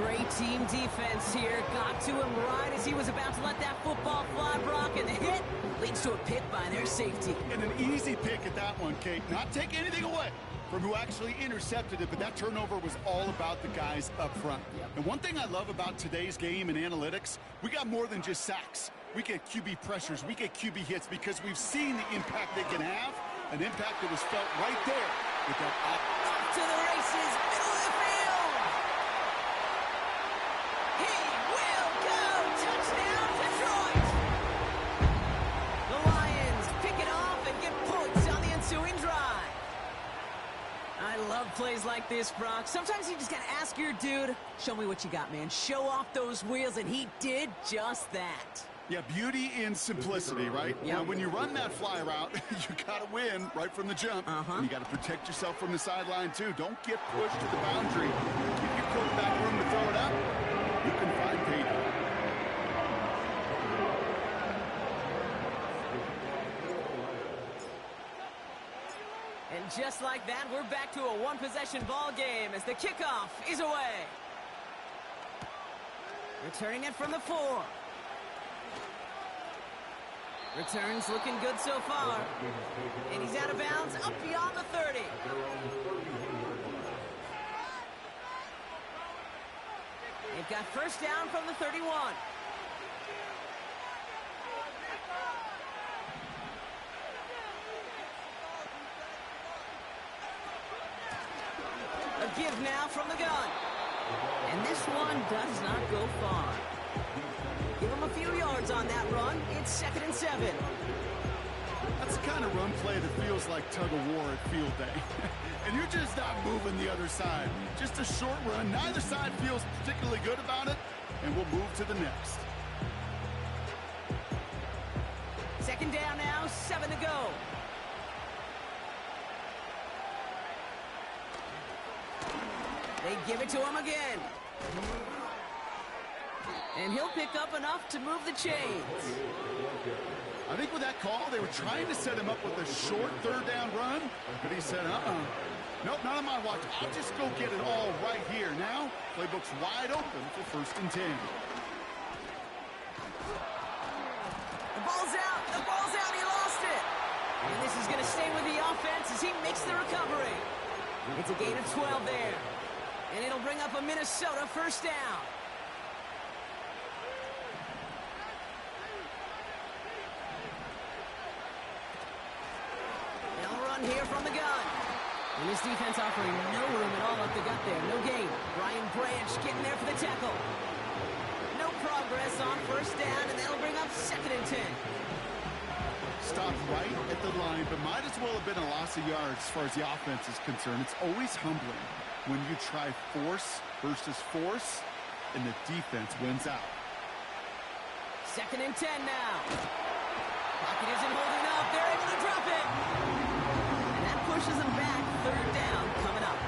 Great team defense here. Got to him right as he was about to let that football fly, Brock, and the hit leads to a pick by their safety. And an easy pick at that one, Kate. Not taking anything away from who actually intercepted it, but that turnover was all about the guys up front. Yep. And one thing I love about today's game and analytics, we got more than just sacks. We get QB pressures, we get QB hits because we've seen the impact they can have, an impact that was felt right there with that Off to the races, middle of the field. He will go. Touchdown, Detroit. The Lions pick it off and get points on the ensuing drive. I love plays like this, Brock. Sometimes you just got to ask your dude, show me what you got, man. Show off those wheels, and he did just that. Yeah, beauty in simplicity, right? Yep. Now, when you run that fly route, you got to win right from the jump. And you got to protect yourself from the sideline, too. Don't get pushed to the boundary. Give your quarterback room to throw it up. You can find payday. And just like that, we're back to a one-possession ball game as the kickoff is away. Returning it from the 4. Returns looking good so far. And he's out of bounds up beyond the 30. They've got 1st down from the 31. A give now from the gun. And this one does not go far. Give him a few yards on that run. It's 2nd and 7. That's the kind of run play that feels like tug-of-war at field day. And you're just not moving the other side. Just a short run. Neither side feels particularly good about it. And we'll move to the next. 2nd down now, 7 to go. They give it to him again. And he'll pick up enough to move the chains. I think with that call, they were trying to set him up with a short 3rd down run. But he said, nope, not on my watch. I'll just go get it all right here. Now, playbook's wide open for 1st and 10. The ball's out. The ball's out. He lost it. And this is going to stay with the offense as he makes the recovery. It's a gain of 12 there. And it'll bring up a Minnesota first down. They'll run here from the gun. And this defense offering no room at all up the gut there. No gain. Brian Branch getting there for the tackle. No progress on first down, and that'll bring up 2nd and 10. Stopped right at the line, but might as well have been a loss of yards as far as the offense is concerned. It's always humbling when you try force versus force, and the defense wins out. 2nd and 10 now. Pocket isn't holding up. They're able to drop it. And that pushes them back. 3rd down coming up.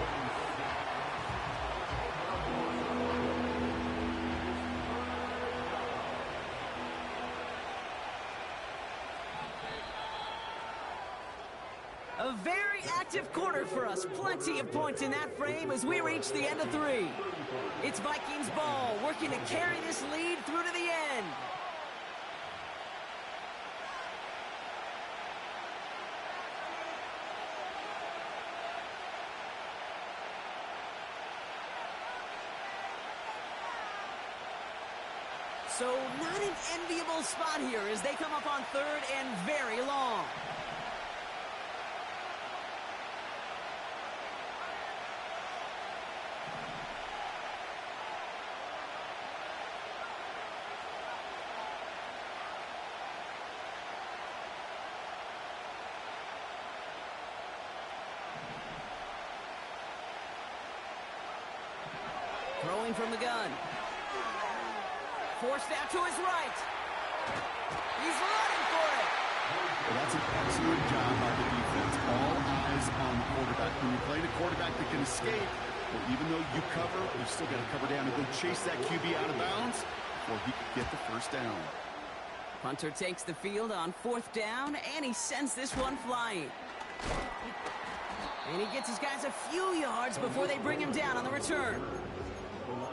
A very active quarter for us. Plenty of points in that frame as we reach the end of 3. It's Vikings ball, working to carry this lead through to the end. So not an enviable spot here as they come up on 3rd and very long. Throwing from the gun. Forced out to his right. He's running for it. Well, that's an excellent job by the defense. All eyes on the quarterback. When you're playing a quarterback that can escape, well, even though you cover, you still got to cover down and go chase that QB out of bounds before he can get the first down. Punter takes the field on 4th down, and he sends this one flying. And he gets his guys a few yards before they bring him down on the return.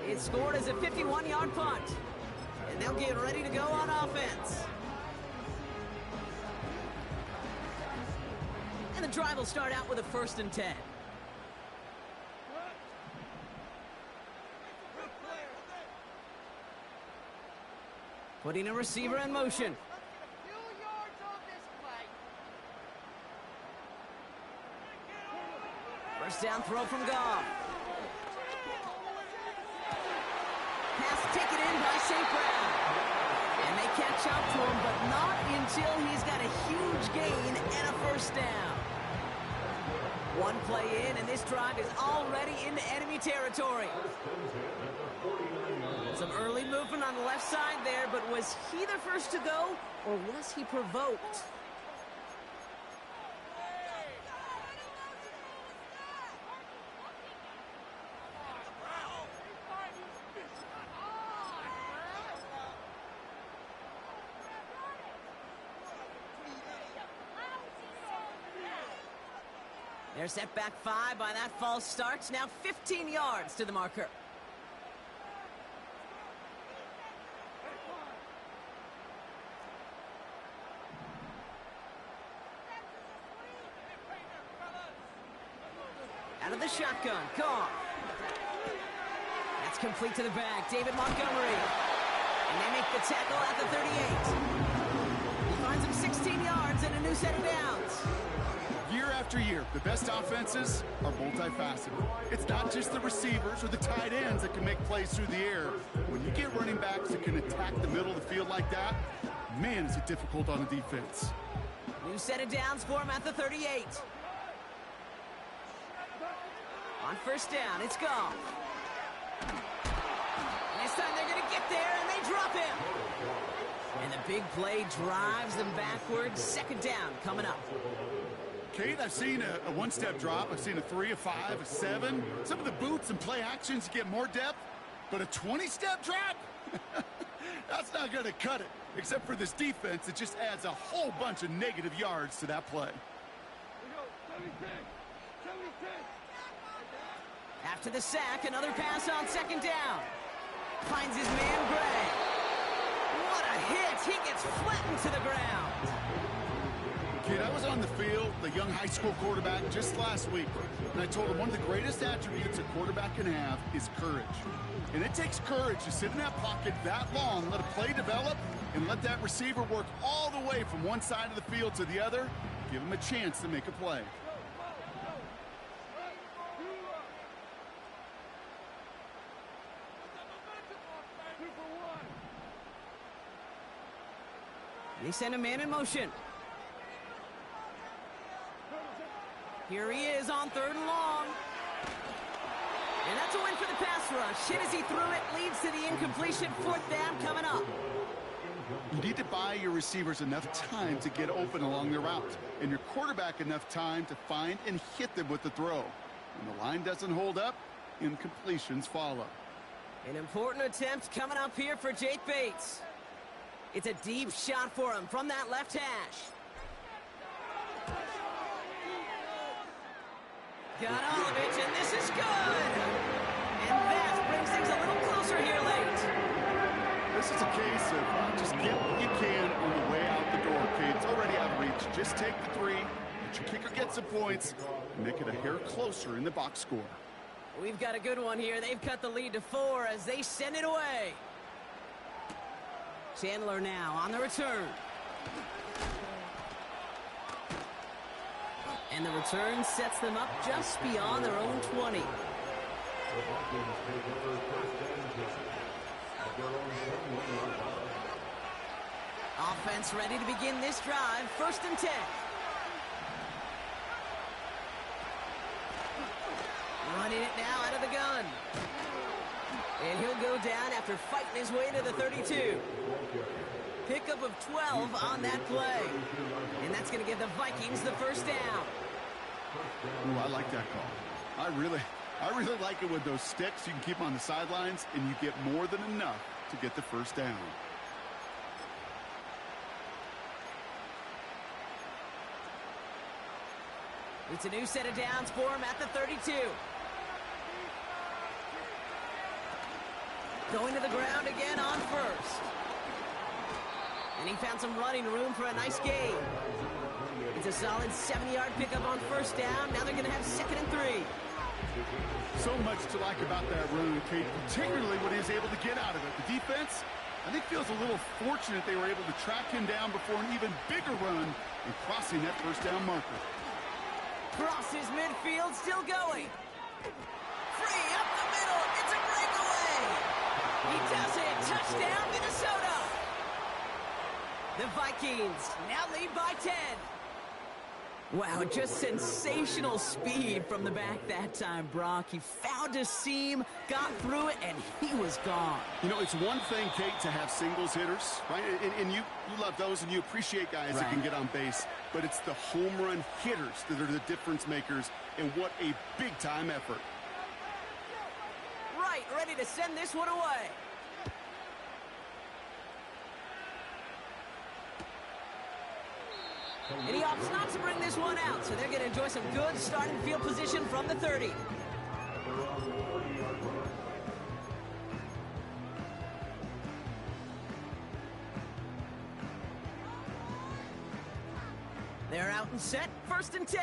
It's scored as a 51-yard punt. And they'll get ready to go on offense. And the drive will start out with a 1st and 10. Putting a receiver in motion. First down throw from Goff. Pass taken in by St. Brown. And they catch up to him, but not until he's got a huge gain and a first down. One play in, and this drive is already into enemy territory. Some early movement on the left side there, but was he the first to go, or was he provoked? They're set back 5 by that false start. Now 15 yards to the marker. Out of the shotgun, Goff. That's complete to the back, David Montgomery. And they make the tackle at the 38. He finds him 16 yards and a new set of downs. Year after year, the best offenses are multifaceted. It's not just the receivers or the tight ends that can make plays through the air. When you get running backs that can attack the middle of the field like that, man, is it difficult on the defense. New set of downs for him at the 38. On first down, it's Goff. This time they're going to get there, and they drop him. And the big play drives them backwards. Second down coming up. Kate, I've seen a one-step drop. I've seen a 3, a 5, a 7. Some of the boots and play actions get more depth, but a 20-step drop? That's not going to cut it, except for this defense that just adds a whole bunch of negative yards to that play. After the sack, another pass on second down. Finds his man, Gray. What a hit! He gets flattened to the ground. Kid, I was on the field, the young high school quarterback, just last week, and I told him one of the greatest attributes a quarterback can have is courage. And it takes courage to sit in that pocket that long, let a play develop, and let that receiver work all the way from one side of the field to the other, give him a chance to make a play. They send a man in motion. Here he is on 3rd and long. And that's a win for the pass rush. Hit as he threw it, leads to the incompletion. 4th down coming up. You need to buy your receivers enough time to get open along their route, and your quarterback enough time to find and hit them with the throw. When the line doesn't hold up, incompletions follow. An important attempt coming up here for Jake Bates. It's a deep shot for him from that left hash. Got Olevich, and this is good. And that brings things a little closer here late. This is a case of just get what you can on the way out the door, kid. It's already out of reach. Just take the 3, let your kicker get some points, and make it a hair closer in the box score. We've got a good one here. They've cut the lead to 4 as they send it away. Chandler now on the return. And the return sets them up just beyond their own 20. Offense ready to begin this drive. 1st and 10. Running it now out of the gun. And he'll go down after fighting his way to the 32. Pickup of 12 on that play. And that's going to give the Vikings the 1st down. Ooh, I like that call. I really like it with those sticks. You can keep them on the sidelines, and you get more than enough to get the 1st down. It's a new set of downs for him at the 32. Going to the ground again on 1st. And he found some running room for a nice gain. It's a solid 70-yard pickup on 1st down. Now they're going to have 2nd and 3. So much to like about that run, Kate, particularly when he was able to get out of it. The defense, I think, feels a little fortunate they were able to track him down before an even bigger run and crossing that 1st down marker. Crosses midfield, still going. Free up the middle. It's a breakaway. He does it. Touchdown, Minnesota. The Vikings now lead by 10. Wow, just sensational speed from the back that time, Brock. He found a seam, got through it, and he was gone. You know, it's one thing, Kate, to have singles hitters, right? And you love those, and you appreciate guys that can get on base. But it's the home run hitters that are the difference makers, and what a big-time effort. Right, ready to send this one away. And he opts not to bring this one out, so they're going to enjoy some good starting field position from the 30. They're out and set, 1st and 10.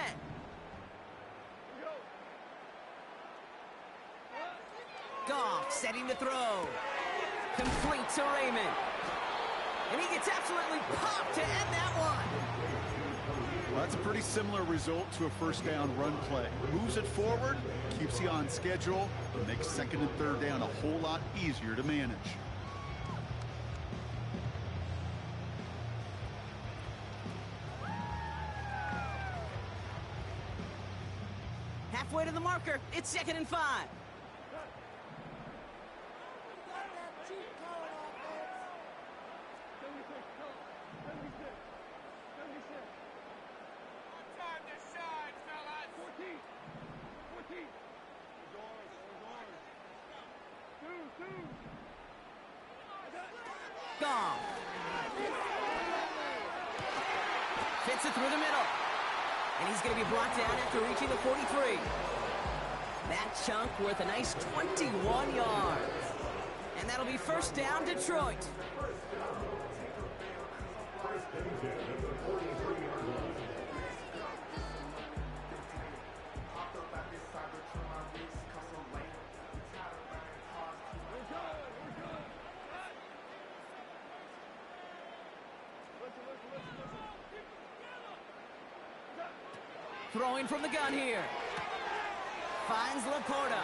Goff setting to throw. Complete to Raymond. And he gets absolutely popped to end that one. Well, that's a pretty similar result to a 1st down run play. Moves it forward, keeps you on schedule, and makes 2nd and 3rd down a whole lot easier to manage. Halfway to the marker, it's 2nd and 5. Goff. Fits it through the middle. And he's going to be brought down after reaching the 43. That chunk worth a nice 21 yards. And that'll be 1st down, Detroit. Throwing from the gun here. Finds Laporta.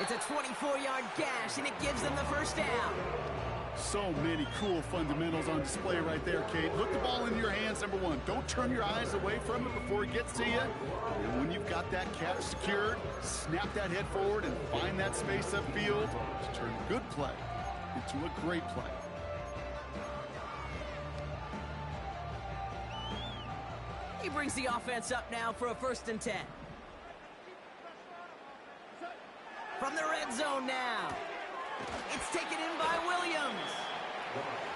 It's a 24-yard gash, and it gives them the first down. So many cool fundamentals on display right there, Kate. Look the ball in your hands, number one. Don't turn your eyes away from it before it gets to you. And when you've got that catch secured, snap that head forward and find that space upfield to turn a good play into a great play. He brings the offense up now for a 1st and 10. From the red zone now. It's taken in by Williams.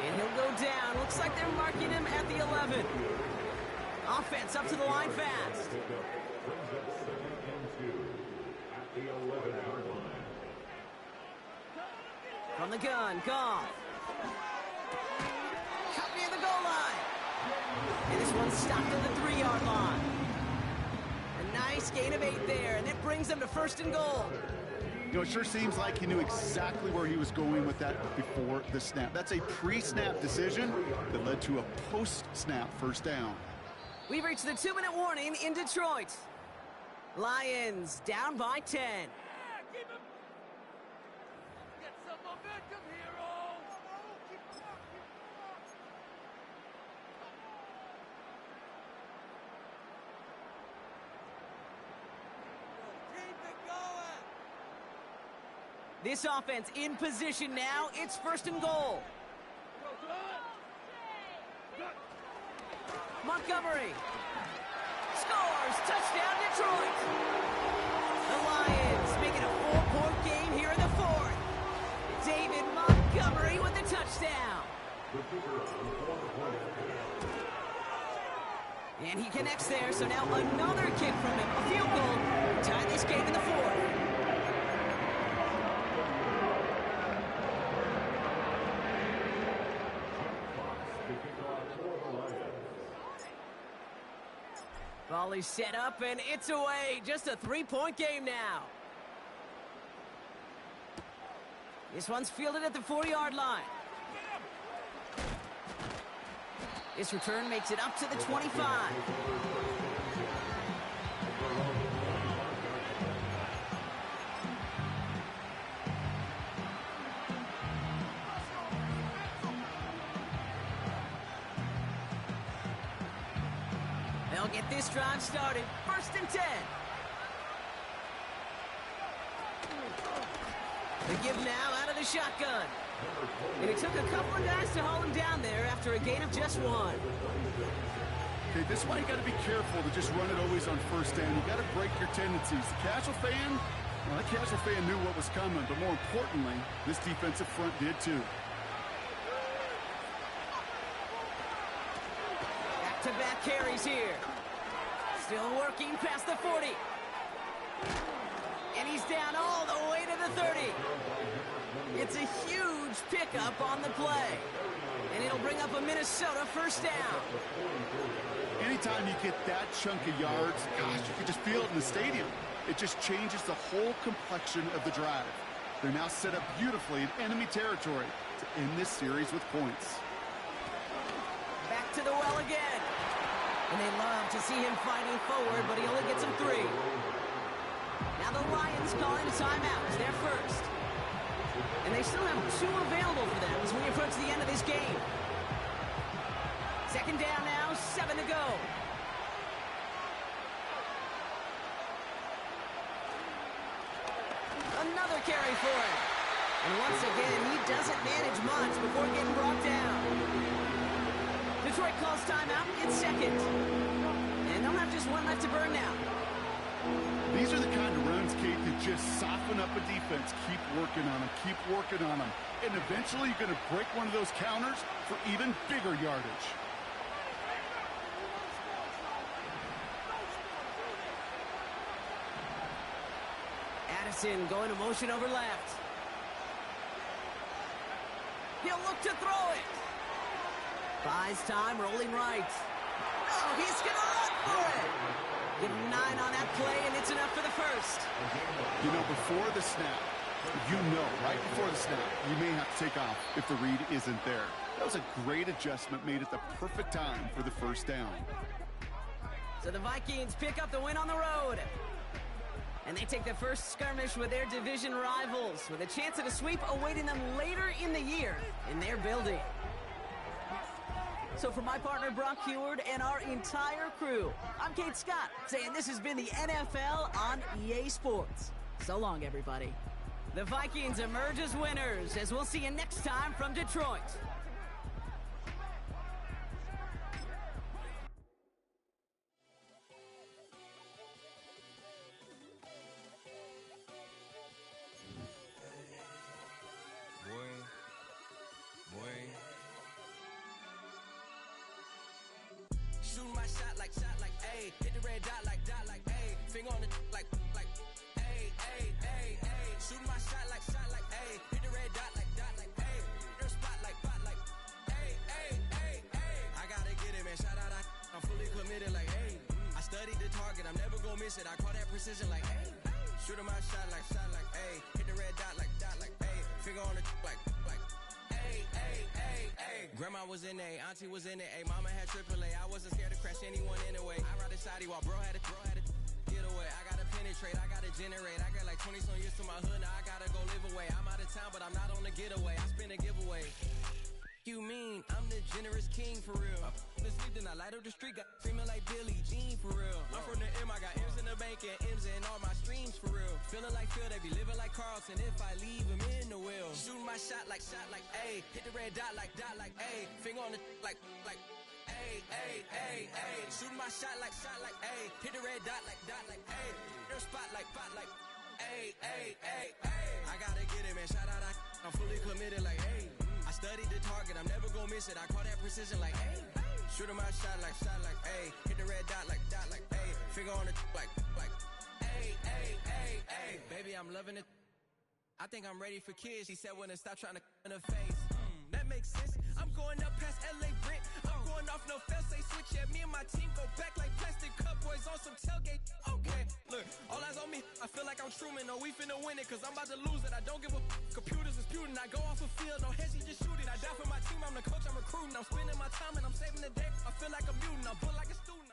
And he'll go down. Looks like they're marking him at the 11. Offense up to the line fast. From the gun, Goff. Cut near the goal line. And this one's stopped at the 3-yard line. A nice gain of 8 there, and it brings them to 1st and goal. You know, it sure seems like he knew exactly where he was going with that before the snap. That's a pre-snap decision that led to a post-snap 1st down. We've reached the 2-minute warning in Detroit. Lions down by 10. Get some momentum, hero! Keep it going! This offense in position now. It's 1st and goal. Montgomery scores. Touchdown, Detroit. The Lions make it a 4-point game here in the 4th. David Montgomery with the touchdown. And he connects there, so now another kick from him. A field goal to tie this game in the 4th. Volley set up, and it's away. Just a 3-point game now. This one's fielded at the 4-yard line. This return makes it up to the 25. They'll get this drive started. 1st and 10. The give now out of the shotgun. And it took a couple of guys to haul him down there after a gain of just 1. Okay, this is why you got to be careful to just run it always on 1st down. You got to break your tendencies. The casual fan, well, that casual fan knew what was coming, but more importantly, this defensive front did too. Back-to-back carries here. Still working past the 40. And he's down all the way to the 30. It's a huge pickup on the play. And it'll bring up a Minnesota 1st down. Anytime you get that chunk of yards, gosh, you can just feel it in the stadium. It just changes the whole complexion of the drive. They're now set up beautifully in enemy territory to end this series with points. Back to the well again. And they love to see him fighting forward, but he only gets them 3. Now the Lions calling a timeout. It's their 1st. And they still have 2 available for them as we approach the end of this game. 2nd down now, 7 to go. Another carry for him. And once again, he doesn't manage much before getting brought down. Detroit calls timeout. It's 2nd. And they'll have just 1 left to burn now. These are the kind of runs, Kate, that just soften up a defense. Keep working on them. Keep working on them. And eventually you're going to break one of those counters for even bigger yardage. Addison going to motion over left. He'll look to throw it. Buys time, rolling right. Oh, he's going to run for it. Give him 9 on that play, and it's enough for the 1st. You know, before the snap, right before the snap, you may have to take off if the read isn't there. That was a great adjustment made at the perfect time for the 1st down. So the Vikings pick up the win on the road. And they take the first skirmish with their division rivals, with a chance at a sweep awaiting them later in the year in their building. So for my partner Brock Heward and our entire crew, I'm Kate Scott, saying this has been the NFL on EA Sports. So long, everybody. The Vikings emerge as winners, as we'll see you next time from Detroit. Shooting my shot like, ayy. Hit the red dot like, ayy. Finger on the like, ayy, ayy, ayy, ayy. Shooting my shot like, ayy. Hit the red dot like, ayy. Their spot like, ayy, ayy, ayy, ayy. I gotta get it, man. Shout out, I'm fully committed like, ayy. I studied the target, I'm never gonna miss it. I call that precision like, ayy. Shooting my shot like, ayy. Hit the red dot like, ayy. Finger on the like, ayy, ayy, ayy, ayy. Grandma was in A, auntie was in it, ayy. Mama had AAA, I wasn't scared to crash anyone anyway. I ride a shotty while bro had a get away. I gotta penetrate, I gotta generate. I got like 20 some years to my hood, now I gotta go live away. I'm out of town, but I'm not on the getaway. I spin a giveaway. You mean I'm the generous king for real? The sleep, then I light up the street, got screaming like Billie Jean for real. I'm from the M, I got M's in the bank and M's in all my streams for real. Feeling like Phil, they be living like Carlton if I leave him in the wheel. Shooting my shot like, ayy. Hit the red dot like, ayy. Finger on the like, ayy, ayy, ayy, ayy. Shooting my shot like, ayy. Hit the red dot like, ayy. Their spot like, ayy, ayy, ayy, ayy. I gotta get it, man. Shout out, I'm fully committed like, ayy. I studied the target, I'm never gonna miss it. I call that precision like, ayy. Shooting my shot like, ayy. Hit the red dot like, ayy. Finger on the like, ayy, ayy, ayy, ayy. Baby, I'm loving it. I think I'm ready for kids. She said when to stop trying to in her face. That makes sense. I'm going up past LA Brent. I'm going off no fail, say switch. Yeah, me and my team go back like plastic cup boys on some tailgate. Okay, look, all eyes on me. I feel like I'm Truman. No, we finna win it, cause I'm about to lose it. I don't give a computers disputing. I go off a field, no heads, just shoot it. I die for my team, I'm the coach, I'm recruiting. I'm spending my time and I'm saving the day. I feel like a mutant, I'm built like a student.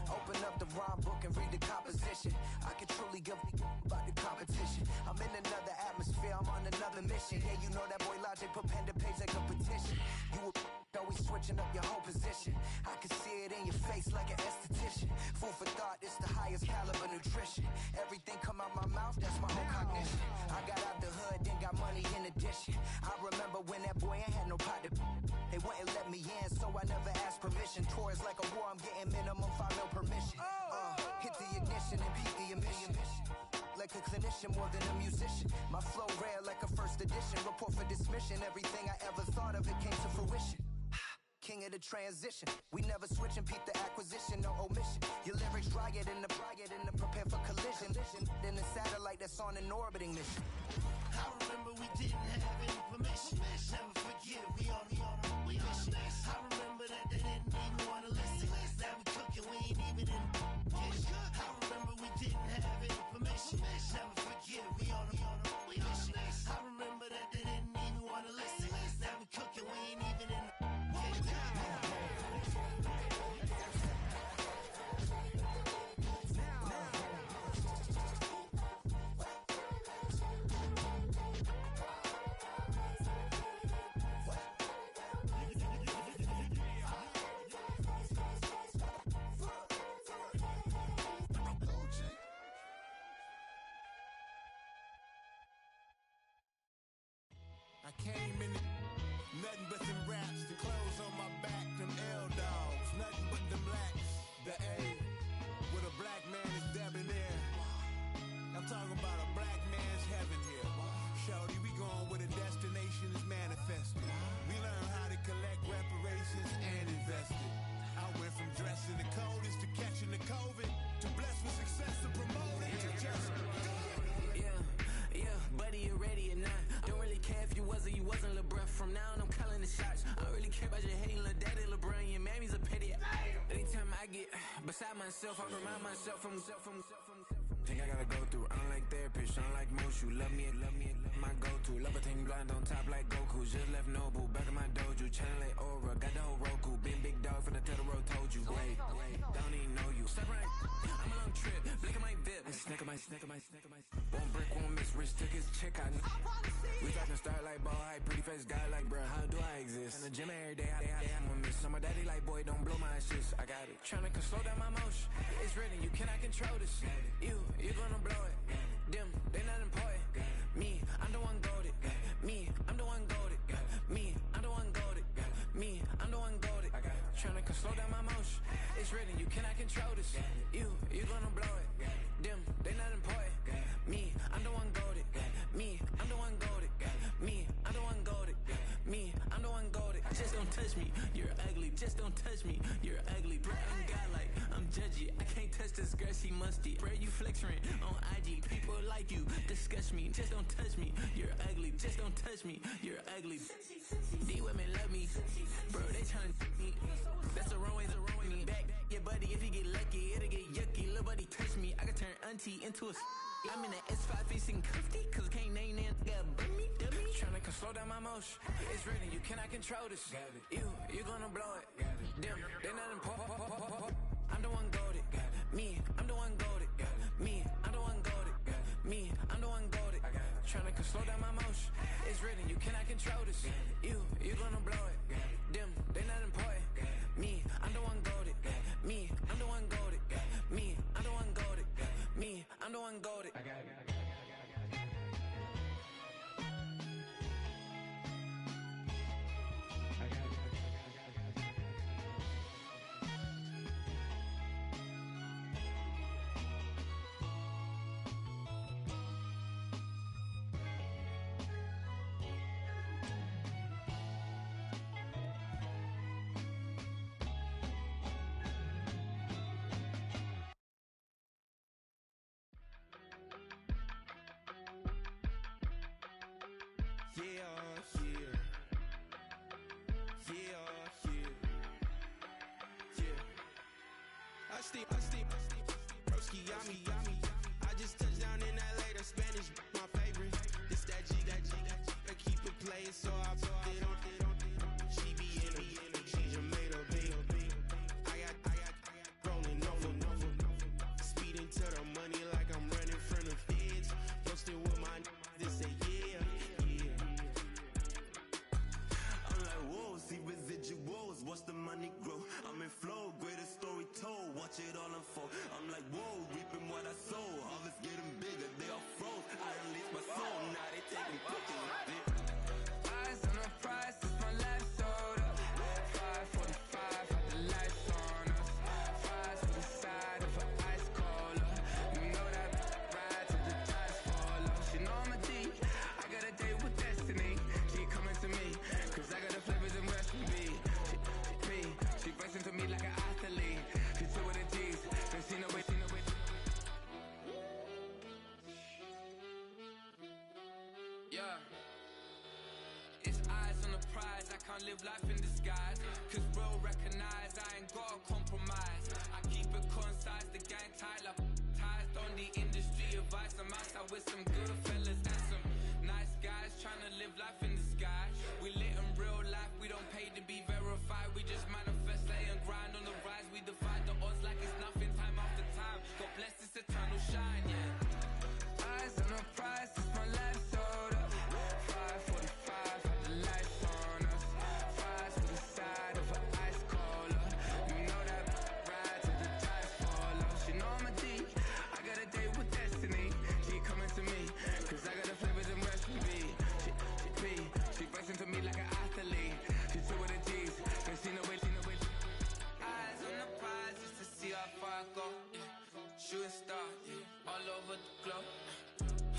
Open up the rhyme book and read the composition. I can truly give about the competition. I'm in another atmosphere, I'm on another mission. Yeah, you know that boy Logic put pen to page like a petition. You always switching up your whole position. I can see it in your face like an esthetician. Food for thought, it's the highest caliber nutrition. Everything come out my mouth, that's my whole cognition. I got out the hood, then got money in addition. I remember when that boy ain't had no pot to. They wouldn't let me in, so I never asked permission. Tours like a war, I'm getting minimum 5 mil permission. Hit the ignition and beat the emission. Like a clinician more than a musician. My flow rare like a first edition. Report for dismission. Everything I ever thought of, it came to fruition. King of the transition. We never switch and peep the acquisition, no omission. Your lyrics dry it in the prepare for collision. Then the satellite that's on an orbiting mission. I remember we didn't have any permission. Never forget we on a mission. I remember that they didn't even want to listen. Now we cooking, we ain't even in the kitchen. I remember we didn't have any permission. Never forget we on a mission. came in, nothing but them raps, the clothes on my back, them L dogs, nothing but them blacks. The A, with a black man is debonair. I'm talking about a black man's heaven here. Shorty, we going where the destination is manifested. We learn how to collect reparations and invest it. I went from dressing the coldest to catching the COVID, to blessed with success to promote it to just go. Yeah, buddy, you ready or not? Don't really care if you was or you wasn't LeBron. From now on, I'm calling the shots. I don't really care about your hating little daddy LeBron. Your mammy's a pity. Anytime I get beside myself, I remind myself from. Think I gotta go through. I don't like therapists, I don't like most. You love me, my go-to. Love a thing blind on top like Goku. Just left Noble, back in my dojo. Channel like Aura, got the whole Roku. Been big dog from the tell the road, told you. Wait, don't even know you. Step right, I'm a long trip. Blick at my VIP. Snack of my. One brick, one miss. Rich took his chick out. We talking start like ball hype. Pretty face guy like, bruh, how do I exist? In the gym every day, I'm a miss. I'm a daddy like, boy, don't blow my assist. I got it. Tryna slow down my motion. It's written, you cannot control this. You gonna blow it. Them, they not important. Me, I'm the one goated. Me, I'm the one goated. Me, I'm the one goated. Me, I'm the one goated. Tryna slow down my motion. It's written, you cannot control this. You gonna blow it. Them, they not important. Me, I'm the one goated. Me, I'm the one goated. Me, I'm the one goated. Me, I'm the one goated. Just don't touch me, you're ugly. Just don't touch me, you're ugly. Bro, I'm godlike, I'm judgy. I can't touch this girl, she musty. Bro, you flexing on IG. People like you disgust me. Just don't touch me, you're ugly. Just don't touch me, you're ugly. These women love me, bro, they tryna me. That's the wrong way, back your buddy. If you get lucky, it'll get yucky. Little buddy touch me, I can turn auntie into a. I'm in the S5 facing cuffy, cause can't name that got burn me, dummy. Tryna slow down my motion. It's written, you cannot control this. You gonna blow it. Them, they not important. I'm the one goated. Me, I'm the one goated. Me, I'm the one goated. Me, I'm the one goated. Tryna slow down my motion. It's written, you cannot control this. You gonna blow it. Them, they not important. Me, I'm the one goated. Me, I'm the one goated. Me, I'm the one goated. Me, I'm the one goated. Broski, yummy. I just touched down in LA, the Spanish, my favorite. This that G, I keep it playing, so I put it on. She be in it, she just made a big. I got rolling over. Speeding to the money like I'm running from the feds. Posting with my they say yeah. I'm like, whoa, see residuals, watch the money grow. I'm in flow, greatest story told, watch it all unfold. I'm like, whoa, reaping what I sow. Harvest getting bigger, they all froze. I release my soul, now they taking pictures of it. Eyes on the prize, it's my life sold up. 5:45, had the lights on us. Fries to the side of an ice cola. You know that ride till the tires fall off. She know I'm a D, I got a date with destiny. She coming to me, cause I got the flavors and recipe. She bustin' to me like an athlete. She two with the G's, then she know it. Yeah. It's eyes on the prize, I can't live life in disguise. Cause bro recognize I ain't gotta compromise. I keep it concise, the gang tight like ties. On the industry advice, I'm outside with some good fellas and some nice guys trying to live life in the sky. We lit in real life, we don't pay to be verified. We just manifest, lay and grind on the rise. We defy the odds like it's nothing, time after time. God bless this eternal shine, yeah. Eyes on the prize, it's my life sold up. 5:45, had the lights on us. Fries to the side of an ice cola. You know that ride till the tires fall off. She know I'm a D, I got a date with destiny. She coming to me, cause I got the flavors and recipe. She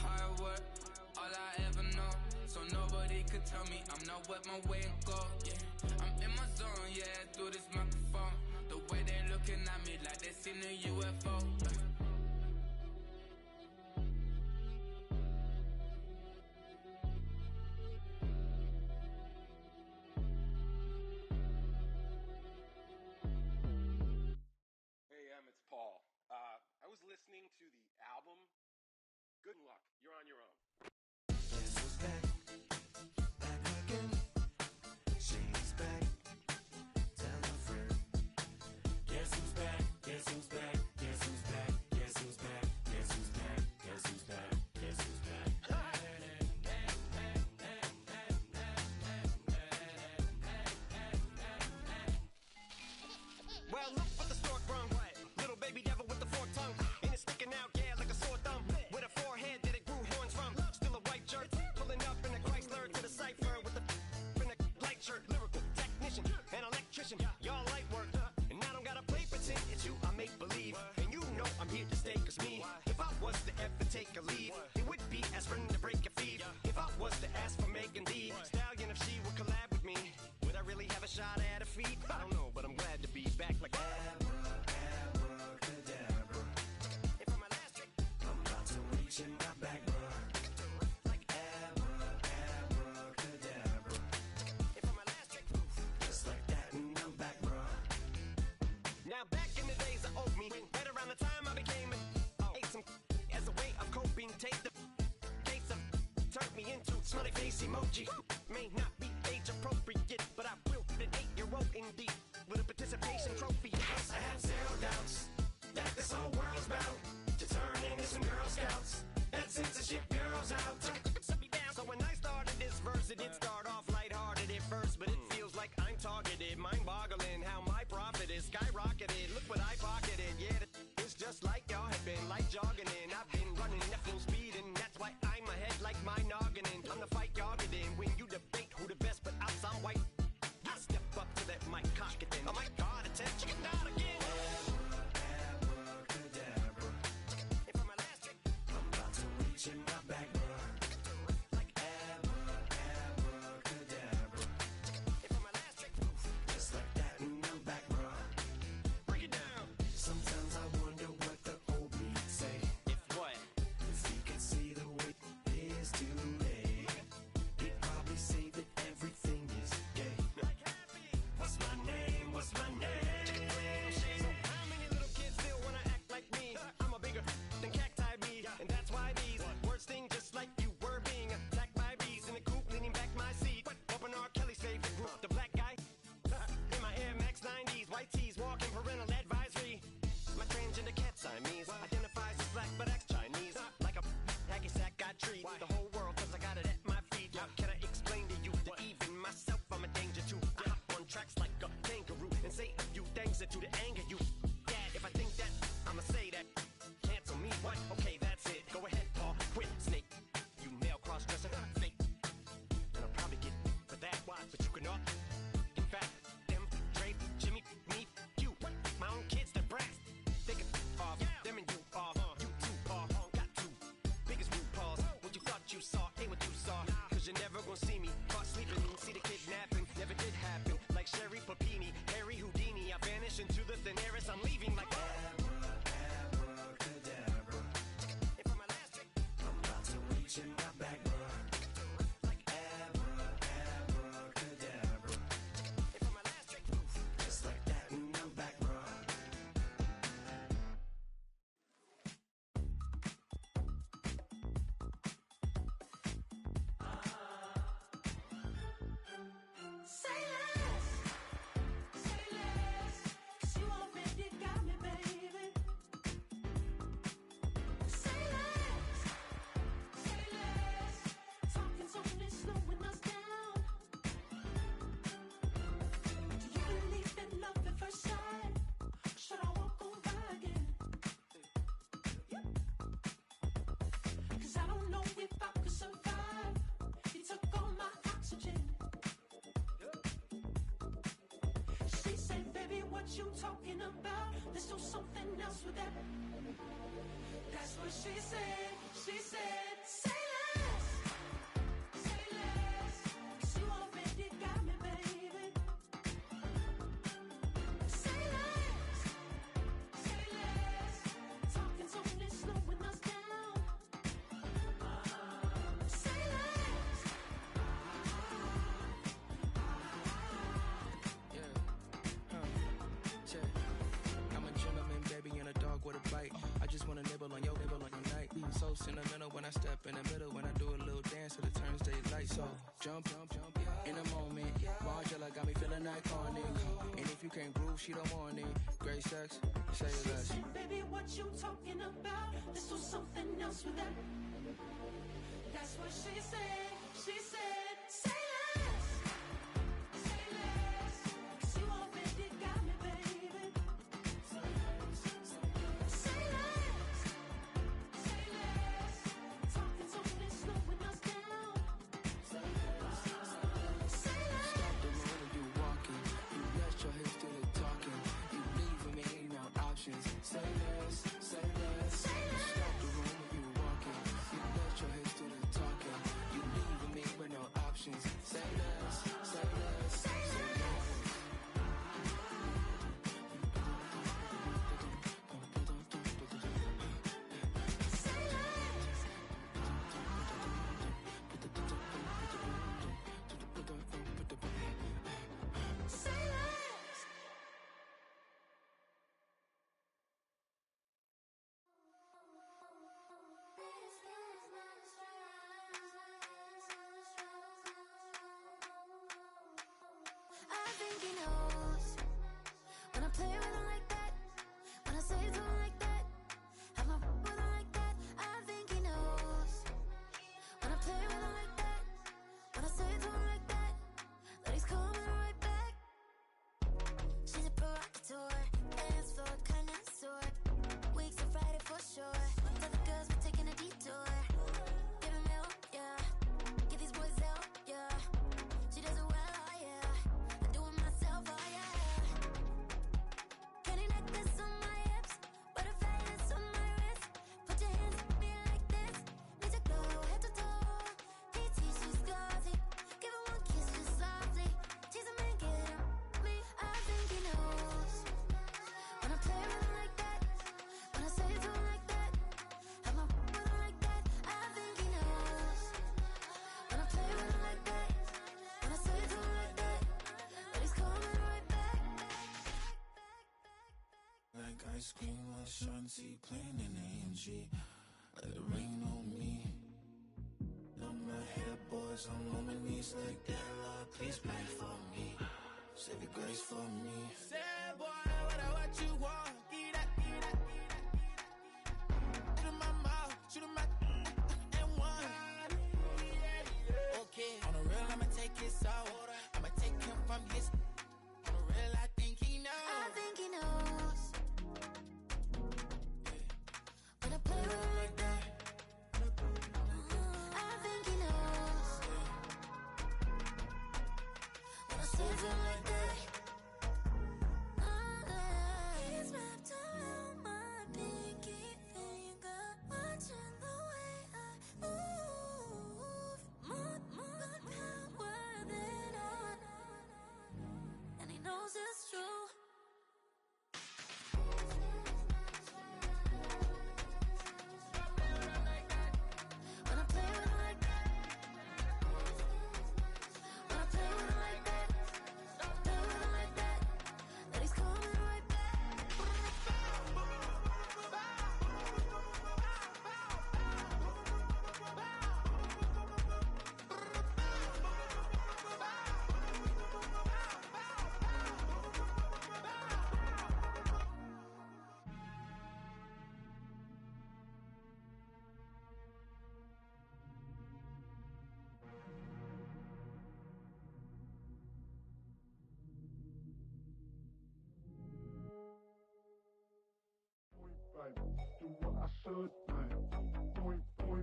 Hard work, all I ever know. So nobody could tell me I'm not what my way and go. Yeah, I'm in my zone, yeah, through this microphone. The way they looking at me like they seen a UFO. It's Paul. I was listening to the album. Good luck. You're on your own. Guess who's back? Back again. She's back. Tell a friend. Guess who's back? Guess who's back? Guess who's back? Guess who's back? Guess who's back? Guess who's back? Guess who's back? Well, look what the stork brung. Little baby devil with the forked tongue. And it's sticking out, yeah, like a sore thumb. With a forehead that it grew horns from. Still a white jerk. Pulling up in a Chrysler to the cipher with a in a light shirt. Lyrical technician, an electrician. Y'all light work. And I don't gotta play pretend. It's you I make believe. And you know I'm here to stay, cause me. If I was to ever take a leave, it would be as friend to break a feed. If I was to ask for Megan D Stallion, if she would collab with me, would I really have a shot at a feat? I don't know, but I'm glad to be back like Abracadabra. If I'm my last trick, I'm about to reach in my back, bruh. like Abracadabra. if I'm my last trick, Just like that, and I'm back, bruh. now back in the days of owed me, right around the time I became an ate some as a way of coping. Take the case of turned me into smiley face emoji. May not be age appropriate, but I will an 8-year-old indeed with a participation trophy. I have zero doubts that this whole world's bound to turn into some Girl Scouts and censorship girls out. So when I started this verse, it did start off lighthearted at first, but it feels like I'm targeted, mind-boggling how my profit is skyrocketed. Look what I pocketed, yeah, it's just like y'all have been, like jogging in. I've been running at full speed, and that's why I'm ahead like my nogginin. I'm the fight y'all get in when you debate who the best, but I'm some white. I step up to that mic, cock it then. Oh my God, attention, not again. Abracadabra. If I'm my last trick, I'm about to reach in my back, bruh. like Abracadabra. if I'm my last trick, Just like that, and I'm back, bruh. break it down. Sometimes I wonder what the old me'd say If what? if he could see the way it is today. He'd probably say that everything is gay. What's my name? What's my name? So how many little kids still wanna act like me? I'm a bigger than cacti bee, and that's why these words sting just like you were being attacked by bees in the coop, leaning back my seat. Open R. Kelly's favorite group, the black guy. In my Air Max 90s, white tees, walking parental advisory. My transgender cat Siamese identifies as black but acts Chinese. Like a hacky sack I treat the whole world cause I got it at my feet. How can I explain to you that even myself I'm a danger to? I hop on tracks like a kangaroo and say a few things that to the anger you. Dad, if I think that, I'ma say that. Cancel me, what? Okay, that's it. Go ahead, Paul. Quit, snake. You male cross-dresser, fake. And I'll probably get for that, why? But you cannot. In fact, them, Dre, Jimmy, me, you. My own kids, they're brass. They can off. Them and you off. You too, Paul. Got two biggest root paws. What you thought you saw ain't what you saw. Cause you're never gonna see me caught sleeping. See the kidnapping. Never did happen. Like Sherry Papini, Harry Houdini. I vanish into the thin air as I'm leaving like Abracadabra. if I'm my last trick, I'm about to reach in my back, bruh. like Abracadabra. if I'm my last trick, Just like that, and I'm back, bruh. Say less, 'cause you already got me, baby. Say less, talking's only slowing us down. Do you believe in love at first sight? Should I walk on by again? 'Cause I don't know if I could survive. You took all my oxygen. She said, baby, what you talking about? Let's do something else with that. That's what she said. I step in the middle, when I do a little dance to the turns they light. So jump, in a moment. Margella got me feeling iconic. And if you can't groove, she don't want it. Great sex, say less. Baby, what you talking about? This was something else with that. That's what she said. She said, say less. Say less. 'Cause you already got me, baby. Say less. Say less. Talking so fast, slowing us down. Say less. Say less. Stop the road when you walking. You rest your hips to the talking. You leaving me no options. Say less, say less. Say less. Stop the road when you walking. You rest your hips to the talking. You leaving me with no options. Say less, say less. Say less. Say less. I think he knows when I play with him like that, when I say to him like that, have my with him like that. I think he knows when I play with him like that, when I say to him like that, that he's coming right back. She's a provocateur, dance floor connoisseur. Weeks of Friday for sure. Tell the girls we're taking a detour. Give him milk, yeah. Get these boys out, yeah. She does it well, oh yeah. I do it myself, oh yeah. Penny necklace on my hips, butterflies on my wrist. Put your hands on me like this. Need to go head to toe. PT, she's gauzy. Give her one kiss just softly. Tease him and get him me. I think he knows when I play with him like that, when I say to him like that, have my with him like that. I think he knows when I play with him like that, when I say to him like that, that he's coming right back. Like ice cream on Shanti, playing in AMG. Let it rain on me. On my head, boys, I'm on my knees like that. Lord, please pray for me. Save your grace for me. Say, boy, what you want? Get that. Shoot in my mouth, shoot in my and one. Okay, on the real, I'ma take his soul. I'ma take him from his. On the real, I think he knows. I think he knows when I play with him like that. I think he knows when I say to him like that. He's wrapped around my pinky finger, watching the way I move. More power than on, and he knows it's true. When I play with him like that, when I play with him like that, play with him like that, that he's coming right back. Do what I should, man. Point, baby.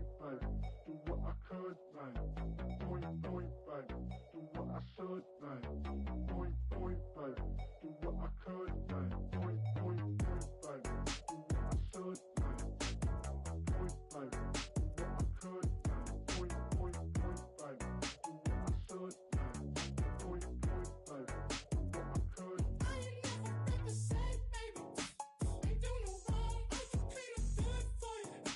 Do what I could, man. Point, baby. Do what I should, man. Point, baby. Do what I could, man. Point, baby. Do what I should, man. Point, baby. Do what I could, man. Point, baby. Do what I should, man. Point, baby. Do what I could. I ain't never break the same, baby. Ain't do no wrong. I'm complete, I'm good for you.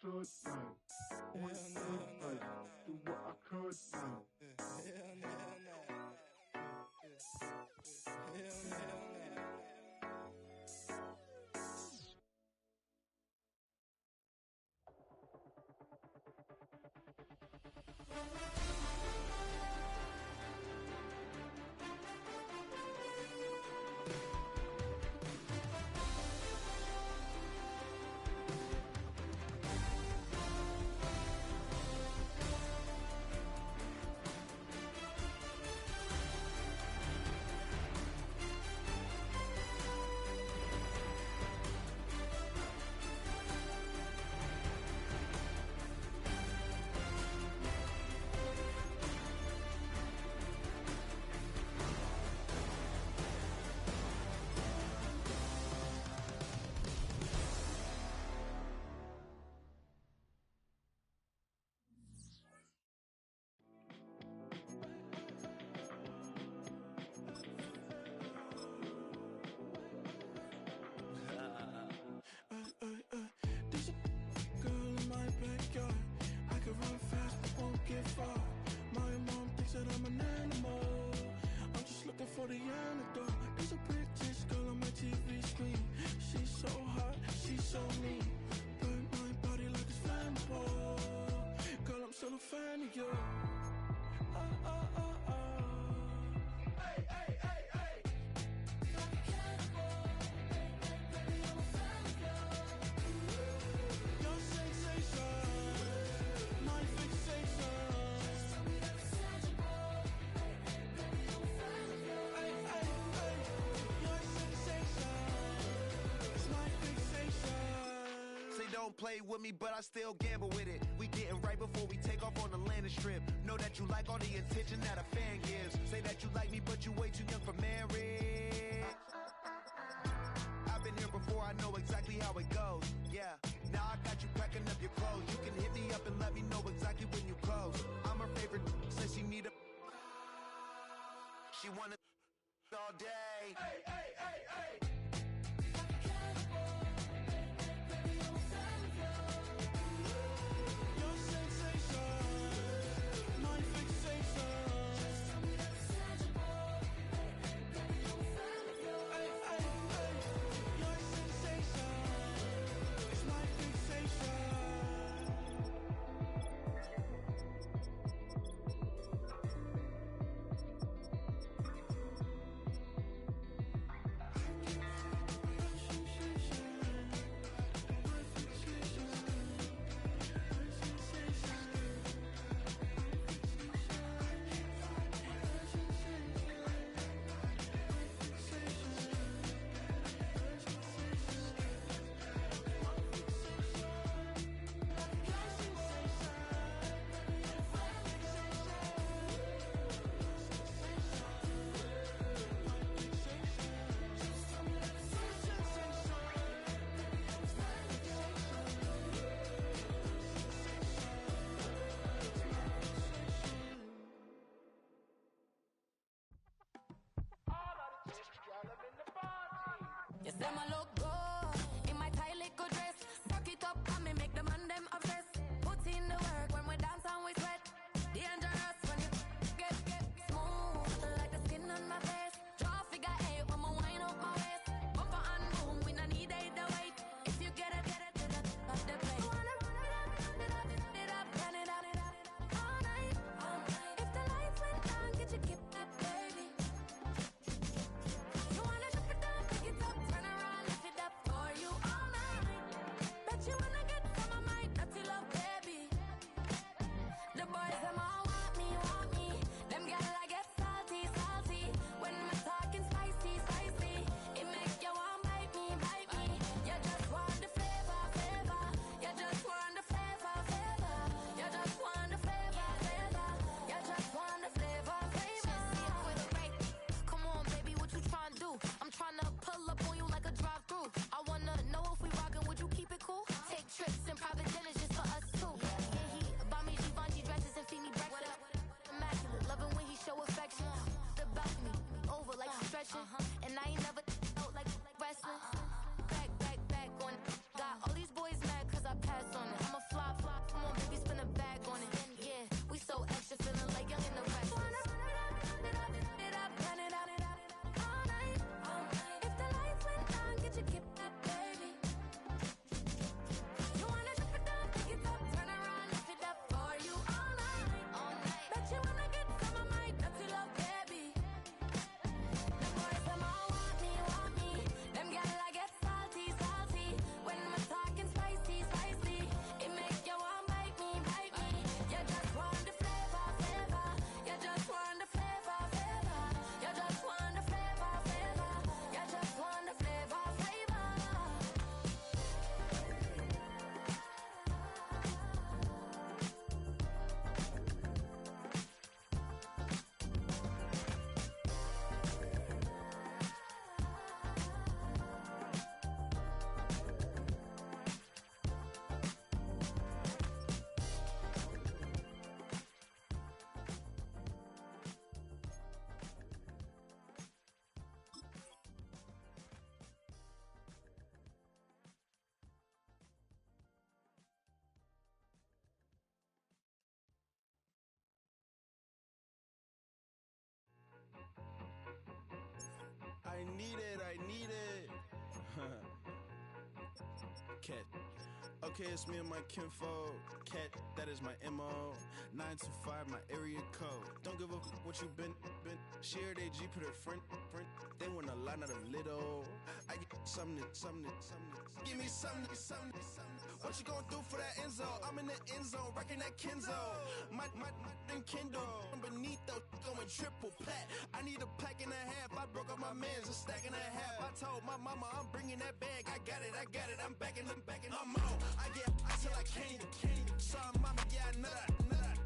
should, man. Point, like, do what I could, man. There's a girl in my backyard. I can run fast but won't get far. My mom thinks that I'm an animal. I'm just looking for the antidote. There's a British girl on my TV screen. She's so hot, she's so mean. Burn my body like it's flammable. Girl, I'm still a fan of you. Hey, hey, hey, hey. Like a cannibal. Baby, I'm a fan of you. Your sensation, my fixation. Just tell me that it's tangible. Baby, I'm a fan of you. Hey, hey, hey. Your sensation is my fixation. Say don't play with me, but I still gamble with it. We getting right before we take off on the landing strip. Know that you like all the attention that a fan gives. Say that you like me, but you way too young for marriage. I've been here before, I know exactly how it goes. Yeah, now I got you packing up your clothes. You can hit me up and let me know exactly when you close. I'm her favorite, says she need a. She wanna all day. Hey, hey, hey, hey. Like a cannibal. Baby, I'm a fan of you. Your sensation, my fixation. Just tell me that it's tangible. Baby, I'm a fan of you. Hey, hey, hey. Your sensation is my fixation. Yes, them a look good in my tight little dress. Rock it up and me make the man them obsessed. Put in the work when we dance and we sweat. Dangerous when you get smooth like the skin on my face. Draw figure eight when me wind up my waist. Bumper and boom, we no need either wait. If you get it, off the plate. You wanna run it up, turn it up, all night. If the lights went down, get your kip up, baby. You wanna drop it down, pick it up, turn around, lift it up. I needed. Cat. Okay, it's me and my kinfolk. Cat, that is my MO. 925, my area code. Don't give a what you been. Shared AG, put her friend. They want a lot, not a little. I get something. Give me something. What you gonna do for that Enzo? I'm in the end zone, rocking that Kenzo. My Kindle. I'm beneath though, going triple plat. I need a pack and a half. I broke up my mans, a stack and a half. I told my mama I'm bringing that bag. I got it. I'm backing. I'm out. I get till I can't. Saw mama, yeah, I nut.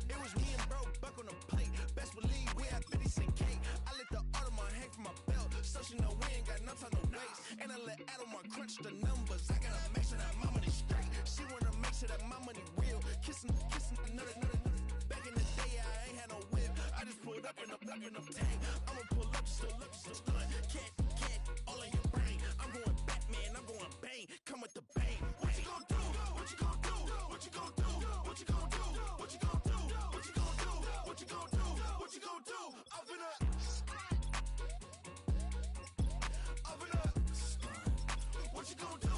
It was me and bro, buck on the plate. Best believe we had 50 cent cake. I let the Audemars hang from my belt, so she know we ain't got no time to waste. And I let Audemars crunch the numbers. I gotta make sure that my money straight. She wanna make sure that my money real. Kissing another. Back in the day, I ain't had no whip. I just pulled up in the tank. I'ma pull up just to stunt. Can't, all in your brain. I'm going Batman, I'm going bang. Come with the bang. What you gon' do? What you gon' do? What you gon' do? What you gon' do? What you gon' do? What you gon' do? What you gon' do? What you gon' do? Up in up. What you gon' do?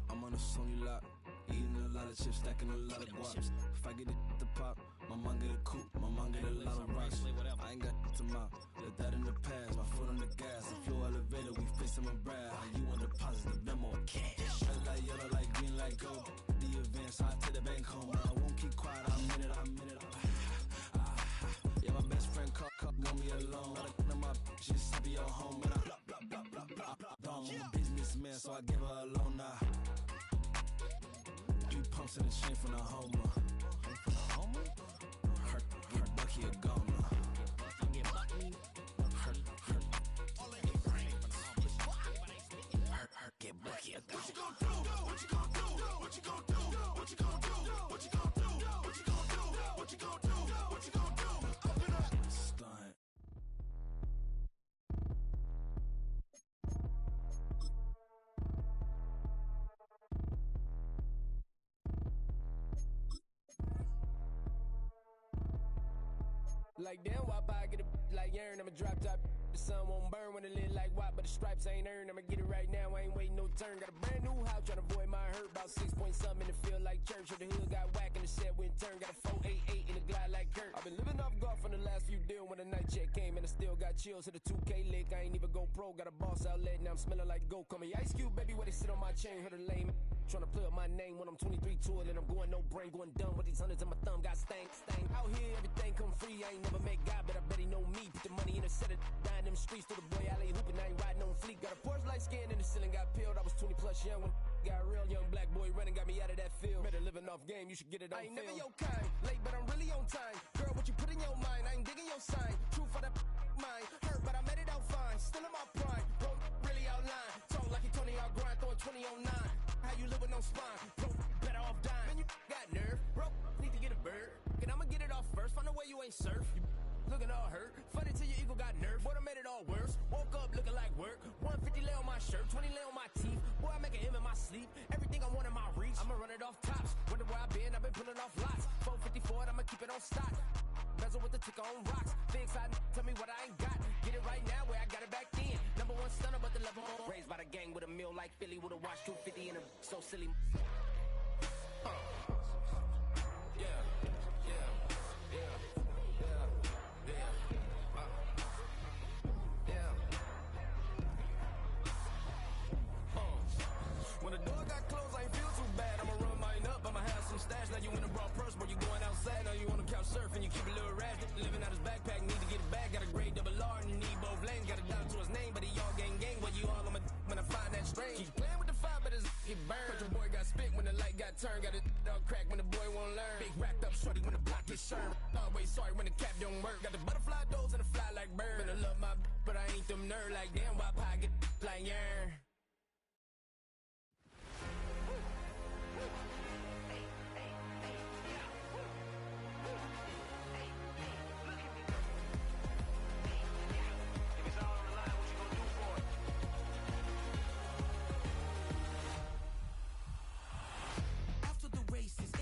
I'm on a Sony lot, eating a lot of chips, stacking a lot of guap. If I get it to pop, my mom get a coupe, my mom get a lot of rocks. I ain't got to mouth, let that in the past. My foot on the gas, the flow elevator, we facing my brad. How you want the positive memo, cash. Red like yellow, like green, like gold. The event, so I take the bank home. I won't keep quiet, I'm in it. Yeah, my best friend call got me alone. None of my bitches be your home, and I blah. I'm a businessman, so I give her a loan now. 3 pumps in the chain from the Homer. Her Bucky a goner. Her get Bucky a goner. What you gon' do? What you gon' do? What you gon' do? What you gon' do? What you gon' do? What you gon' do? What you gon' do? What you gon' do? Up and up. Stunt. Like damn, why I get a like urn? I'ma drop top. The sun won't burn when it lit like what, but the stripes ain't earned. I'ma get it right now, I ain't waiting no turn. Got a brand new house, tryna avoid my hurt. About 6 point something in the field like church. Or the hood got whack and the set went turn. Got a 488 in the glide like Kurt. I've been living off golf on the last few deals. When the night check came and I still got chills. Hit a 2K lick, I ain't even go pro. Got a boss outlet, now I'm smelling like go. Call me Ice Cube, baby, where they sit on my chain. Heard a lame tryna play up my name when I'm 23 tour. Then I'm going no brain, going dumb with these hundreds in my thumb. Got stank. Out here, everything come free. I ain't never met God, but I bet he know me. Put the money in a set of dying them streets. Through the boy alley hooping, I ain't riding on fleek. Got a Porsche light skin in the ceiling, got peeled. I was 20 plus young when got real. Young black boy running, got me out of that field. Better living off game, you should get it on film. I ain't never your kind, late but I'm really on time. Girl, what you put in your mind, I ain't digging your sign. True for that mine, hurt but I made it out fine. Still in my prime, bro, really outline. Talk like you Tony out grind, throwing 20 on 9. How you living on spine, bro, better off dying. Man, you got nerve, bro, need to get a bird. And I'ma get it off first, find a way you ain't surf. You looking all hurt, funny till your ego got nerve. Boy, I made it all worse, woke up looking like work. 150 lay on my shirt, 20 lay on my teeth. Boy, I make an M in my sleep, everything I want in my reach. I'ma run it off tops, wonder where I've been pulling off lots. 454, I'ma keep it on stock. Bezel with the ticker on rocks. Things I tell me what I ain't got. Get it right now where I got it back then. Number one stunner, but the level on. Raised by the gang with a meal like Philly with a watch 250 and a so silly. When the door got closed, I ain't feel too bad. I'ma run mine up, I'ma have some stash. Now you in a broad purse, but you going outside. Now you on the couch surfing, you keep a little rash. Living out his backpack, need to get it back. Got a grade double R and you need both lanes. Got a dollar to his name, but he all gang. But you all on my when I find that strange. Keep playing with the fire, but his get burned. But your boy got spit when the light got turned. Got it all crack when the boy won't learn. Big racked up shorty when the block gets shurned. Always sorry when the cap don't work. Got the butterfly doors and the fly like bird. And I love my but I ain't them nerd like damn. Why pie get like yarn?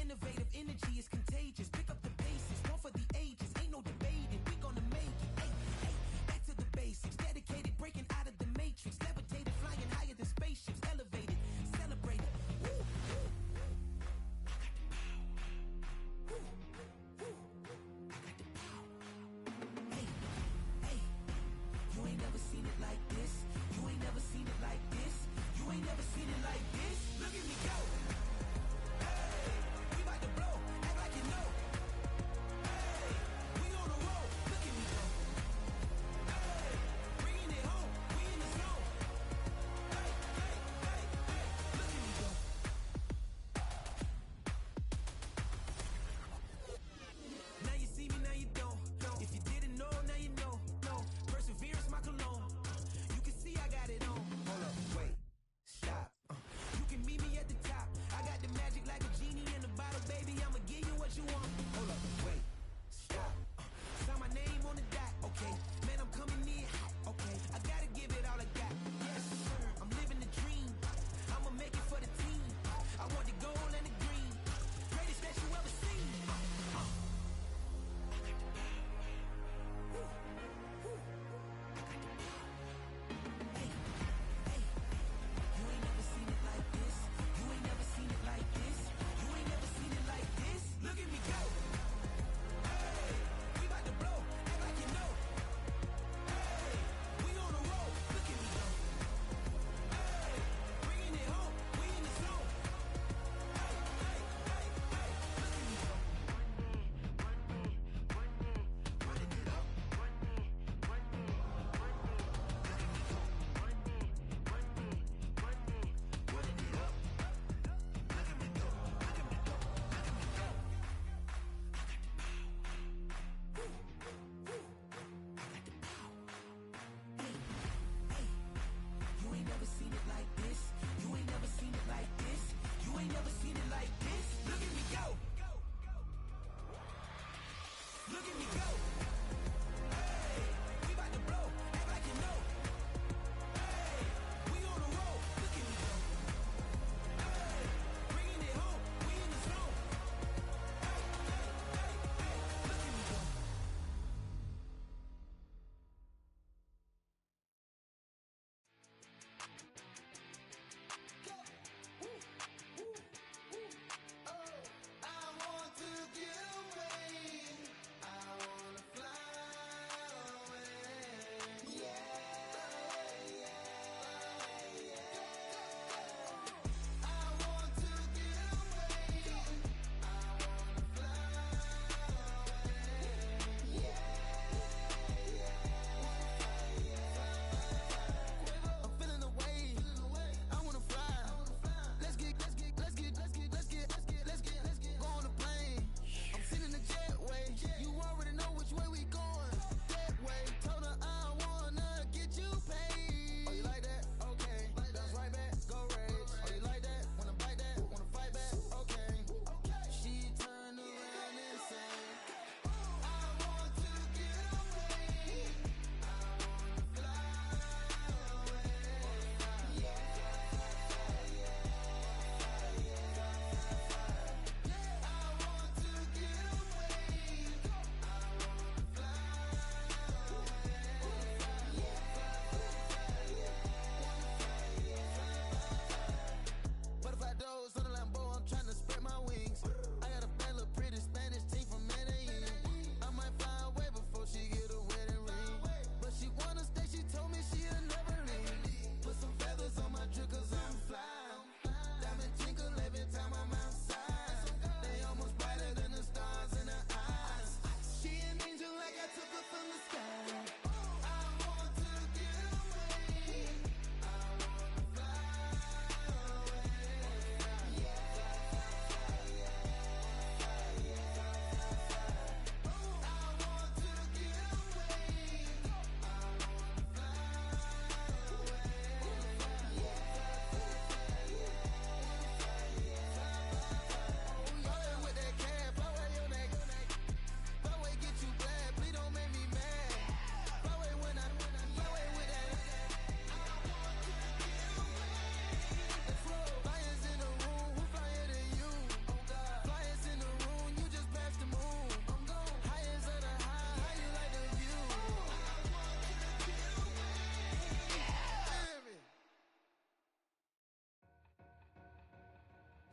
Innovative energy is contagious. Pick up the bases, one for the ages. Ain't no debating, we gonna make it. Hey, back to the basics. Dedicated, breaking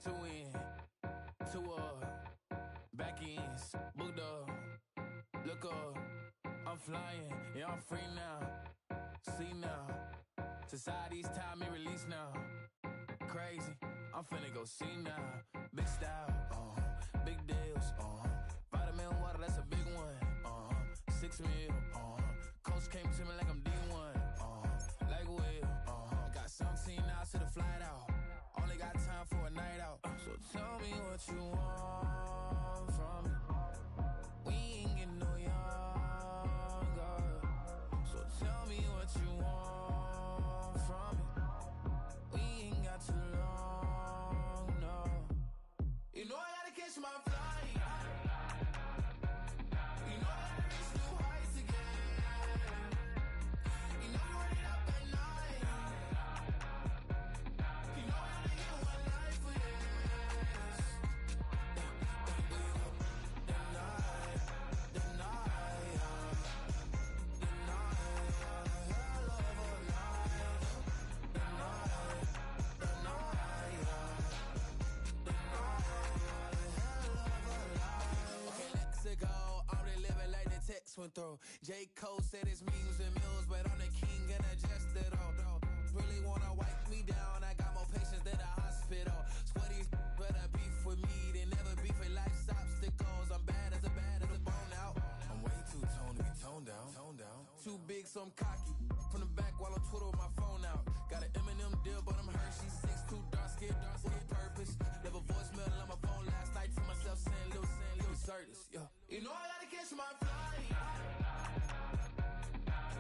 Two in, two back ends, booked up. Look up, I'm flying, yeah, I'm free now. See now, society's time me release now. Crazy, I'm finna go see now. Big style, big deals, vitamin water, that's a big one. 6 mil, coach came to me like I'm D1, like Will. Got 17 hours to the flight out. Only got time for a night out. So tell me what you want from me. We ain't getting no younger. So tell me what you want from me. We ain't got too long, no. You know I gotta catch my flight. You know I gotta reach new heights again. You know you run it up at night. You know I gotta get one life for this. Went through. J. Cole said it's memes and mills, but I'm the king and adjusted all. Really wanna wipe me down. I got more patience than a hospital. Sweaty better beef with me than never beef with life's obstacles. I'm bad as a bone out. I'm way too toned to be toned down. Too big, so I'm cocky. From the back while I'm Twitter with my phone out. Got an Eminem deal, but I'm Hershey. 6'2", dark skin with purpose. Never voicemail on my phone last night to myself saying Lil Curtis. Yeah. You know I gotta catch my flight.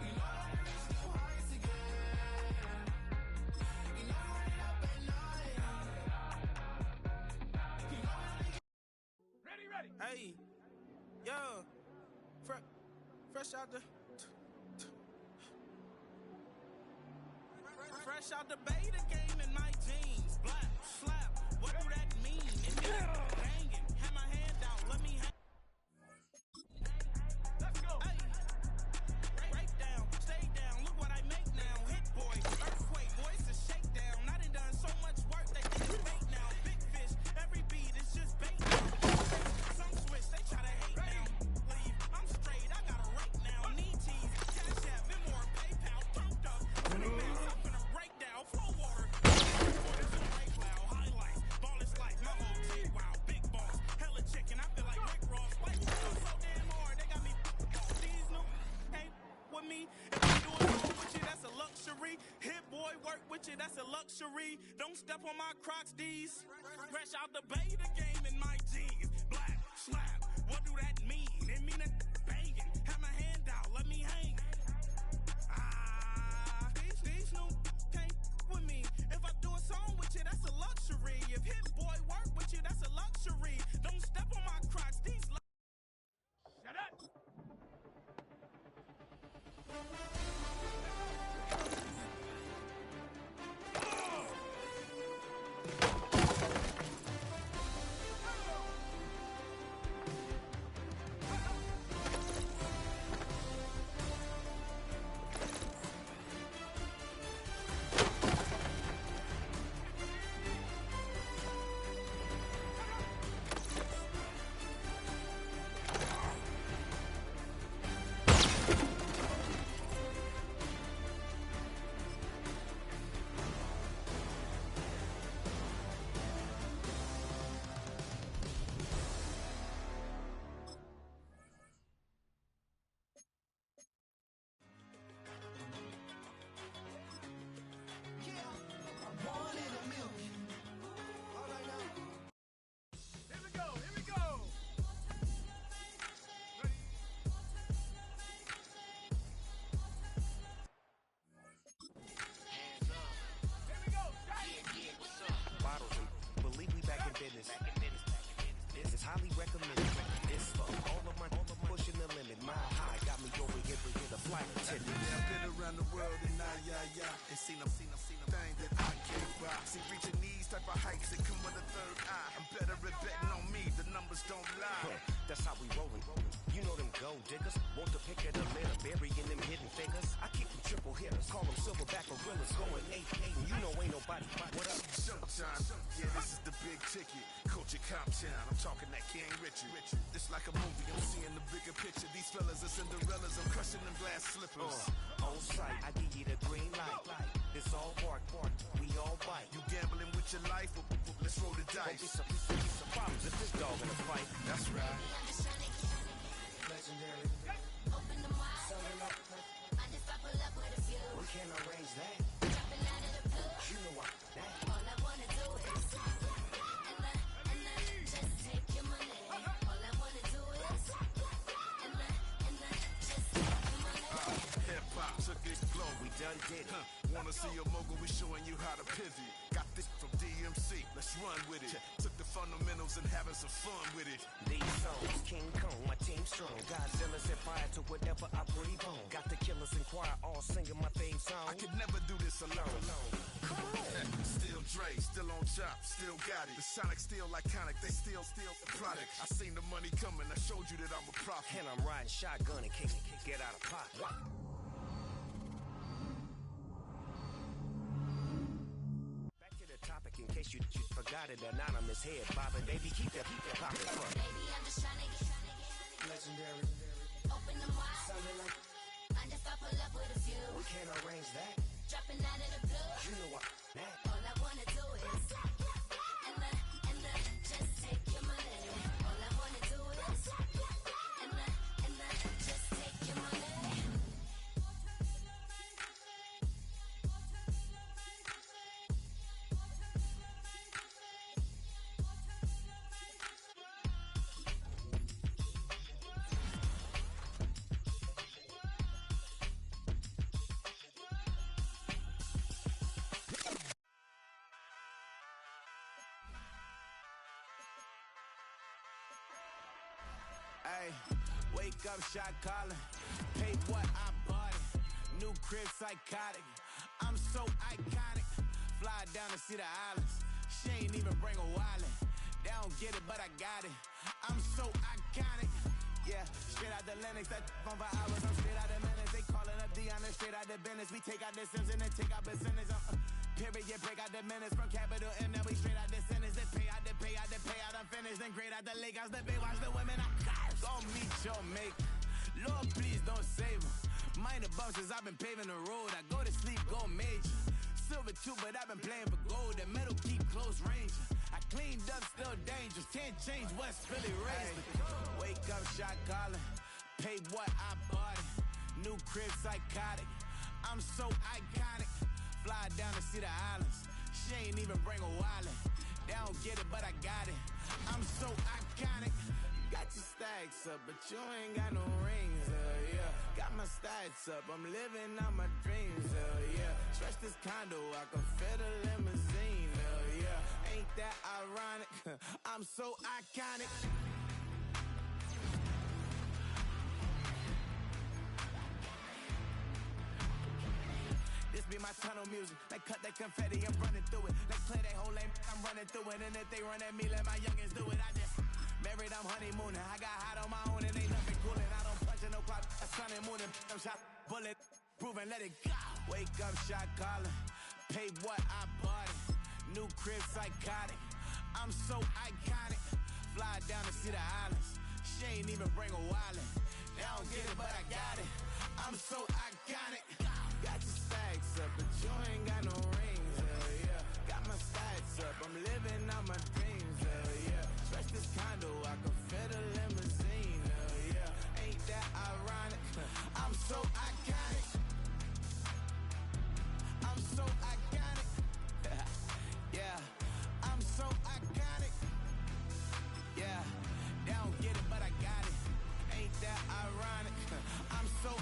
You know I gotta reach new heights again. You know I run it up at night. You know I gotta get Ready. Hey, yo, fresh out the. Fresh out the beta game in my jeans. Black, slap, what do that mean? It means banging, have my hand out, let me hang. Let's go. Hey, break down, stay down, look what I make now. Hit boy, earthquake, voice a shakedown. I done done so much work, they think it's bait now. Big fish, every beat is just bait now. Some switch, they try to hate now. Leave, I'm straight, I got a rate now. Need cheese, cash app, more PayPal, pumped up. 20 minutes, I'm finna break down, flow water. It's a break loud, highlights, ball is like my whole team. Wow, big boss, hella chicken, I feel like Rick Ross. Like, so damn hard, they got me these new ain't with me. If I'm doing wrong with you, that's a luxury. Hit boy, work with you, that's a luxury. Don't step on my Crocs, D's. Fresh out the beta game in my jeans. Black, slap, what do that mean? It mean a banging, have my hand out, let me hang. These new can't with me. If I do a song with you, that's a luxury. If Hit Boy work with you, that's a luxury. Don't step on my Crocs, these shut up. Seen them thing that I can't buy. See, reaching these type of heights that come with a third eye. I'm better at betting on me, the numbers don't lie. That's how we rollin'. You know them gold diggers. Want to pick at the litter, burying them hidden figures. I keep them triple hitters, call them silverback gorillas, going 8-8. You know ain't nobody. What up? Showtime. Yeah, this is the big ticket. Culture Comptown, I'm talking that King Richard. It's like a movie, I'm seeing the bigger picture. These fellas are Cinderellas, I'm crushing them glass slippers. On sight, I give you the green light. It's all bark, we all bite. You gambling with your life? Let's roll the dice. Don't be some problems if this dog in a fight. That's right. Legendary. Open them wide. I just pull up with a few. We can't arrange that. Dropping out of the blue. You know what? All I wanna do is and I just take your money. All I wanna do is and I just take your money. Hip hop took its glow. We done did it. Wanna see a mogul? We showing you how to pivot. Got this from DMC. Let's run with it. Took the fundamentals and having some fun with it. These songs, King Kong, my team strong. Godzilla set fire to whatever I breathe on. Got the killers in choir all singing my theme song. I could never do this alone. Come on. Still Dre, still on top, still got it. The Sonic still iconic, they still the product. I seen the money coming, I showed you that I'm a prophet. And I'm riding shotgun and can't get out of pocket. Back to the topic in case you forgot it. Anonymous head bobbing, baby, keep that popping for. Baby, I'm just trying to get Legendary. open them wide. Sounding like I just pull up with a few. we can't arrange that. Dropping out of the blue. You know what? All I wanna do is and I just take your money. All I wanna do is and I just take your money. Ay, wake up, shot calling. Pay what I bought it. New crib, psychotic. I'm so iconic. Fly down to see the islands. She ain't even bring a wallet. They don't get it, but I got it. I'm so iconic. Yeah, straight out the Lennox, that on for hours. I'm straight out the minutes. They calling up Dion, straight out the business. We take out the Sims and then take out percentage. Period, break out the minutes from capital M. Now we straight out the sentence. They pay out, I'm finished. Then grade out the Lakers, the Bay, watch the women. I gon' meet your mate. Lord, please don't save them. Minor bumps as I've been paving the road. I go to sleep, go major. Silver too, but I've been playing for gold. The metal keep close range. I cleaned up, still dangerous. Can't change West Philly raised. Wake up, shot calling. Pay what I bought it. New crib, psychotic. I'm so iconic. Fly down to see the islands. She ain't even bring a wallet. They don't get it, but I got it. I'm so iconic. Got your stacks up, but you ain't got no rings, yeah. Got my stats up, I'm living out my dreams, yeah. Stretch this condo, I can fit a limousine, yeah. Ain't that ironic? I'm so iconic. This be my tunnel music. They cut that confetti, I'm running through it. They clear they whole lane, I'm running through it. And if they run at me, let my youngins do it. I just married, I'm honeymooning. I got hot on my own and ain't nothing coolin'. I don't punch in no clock, a sun and moon. I'm shot, bullet, proven, let it go. Wake up, shot calling. Pay what I bought it. New crib, psychotic. I'm so iconic. Fly down to see the islands. She ain't even bring a wallet. They don't get it, but I got it. I'm so iconic. Got your stacks up, but you ain't got no rings, yeah. Got my stats up, I'm living out my dreams, yeah. Stretch this condo, I can fit a limousine, yeah. Ain't that ironic? I'm so iconic. I'm so iconic. Yeah, I'm so iconic. Yeah, they don't get it, but I got it. Ain't that ironic? I'm so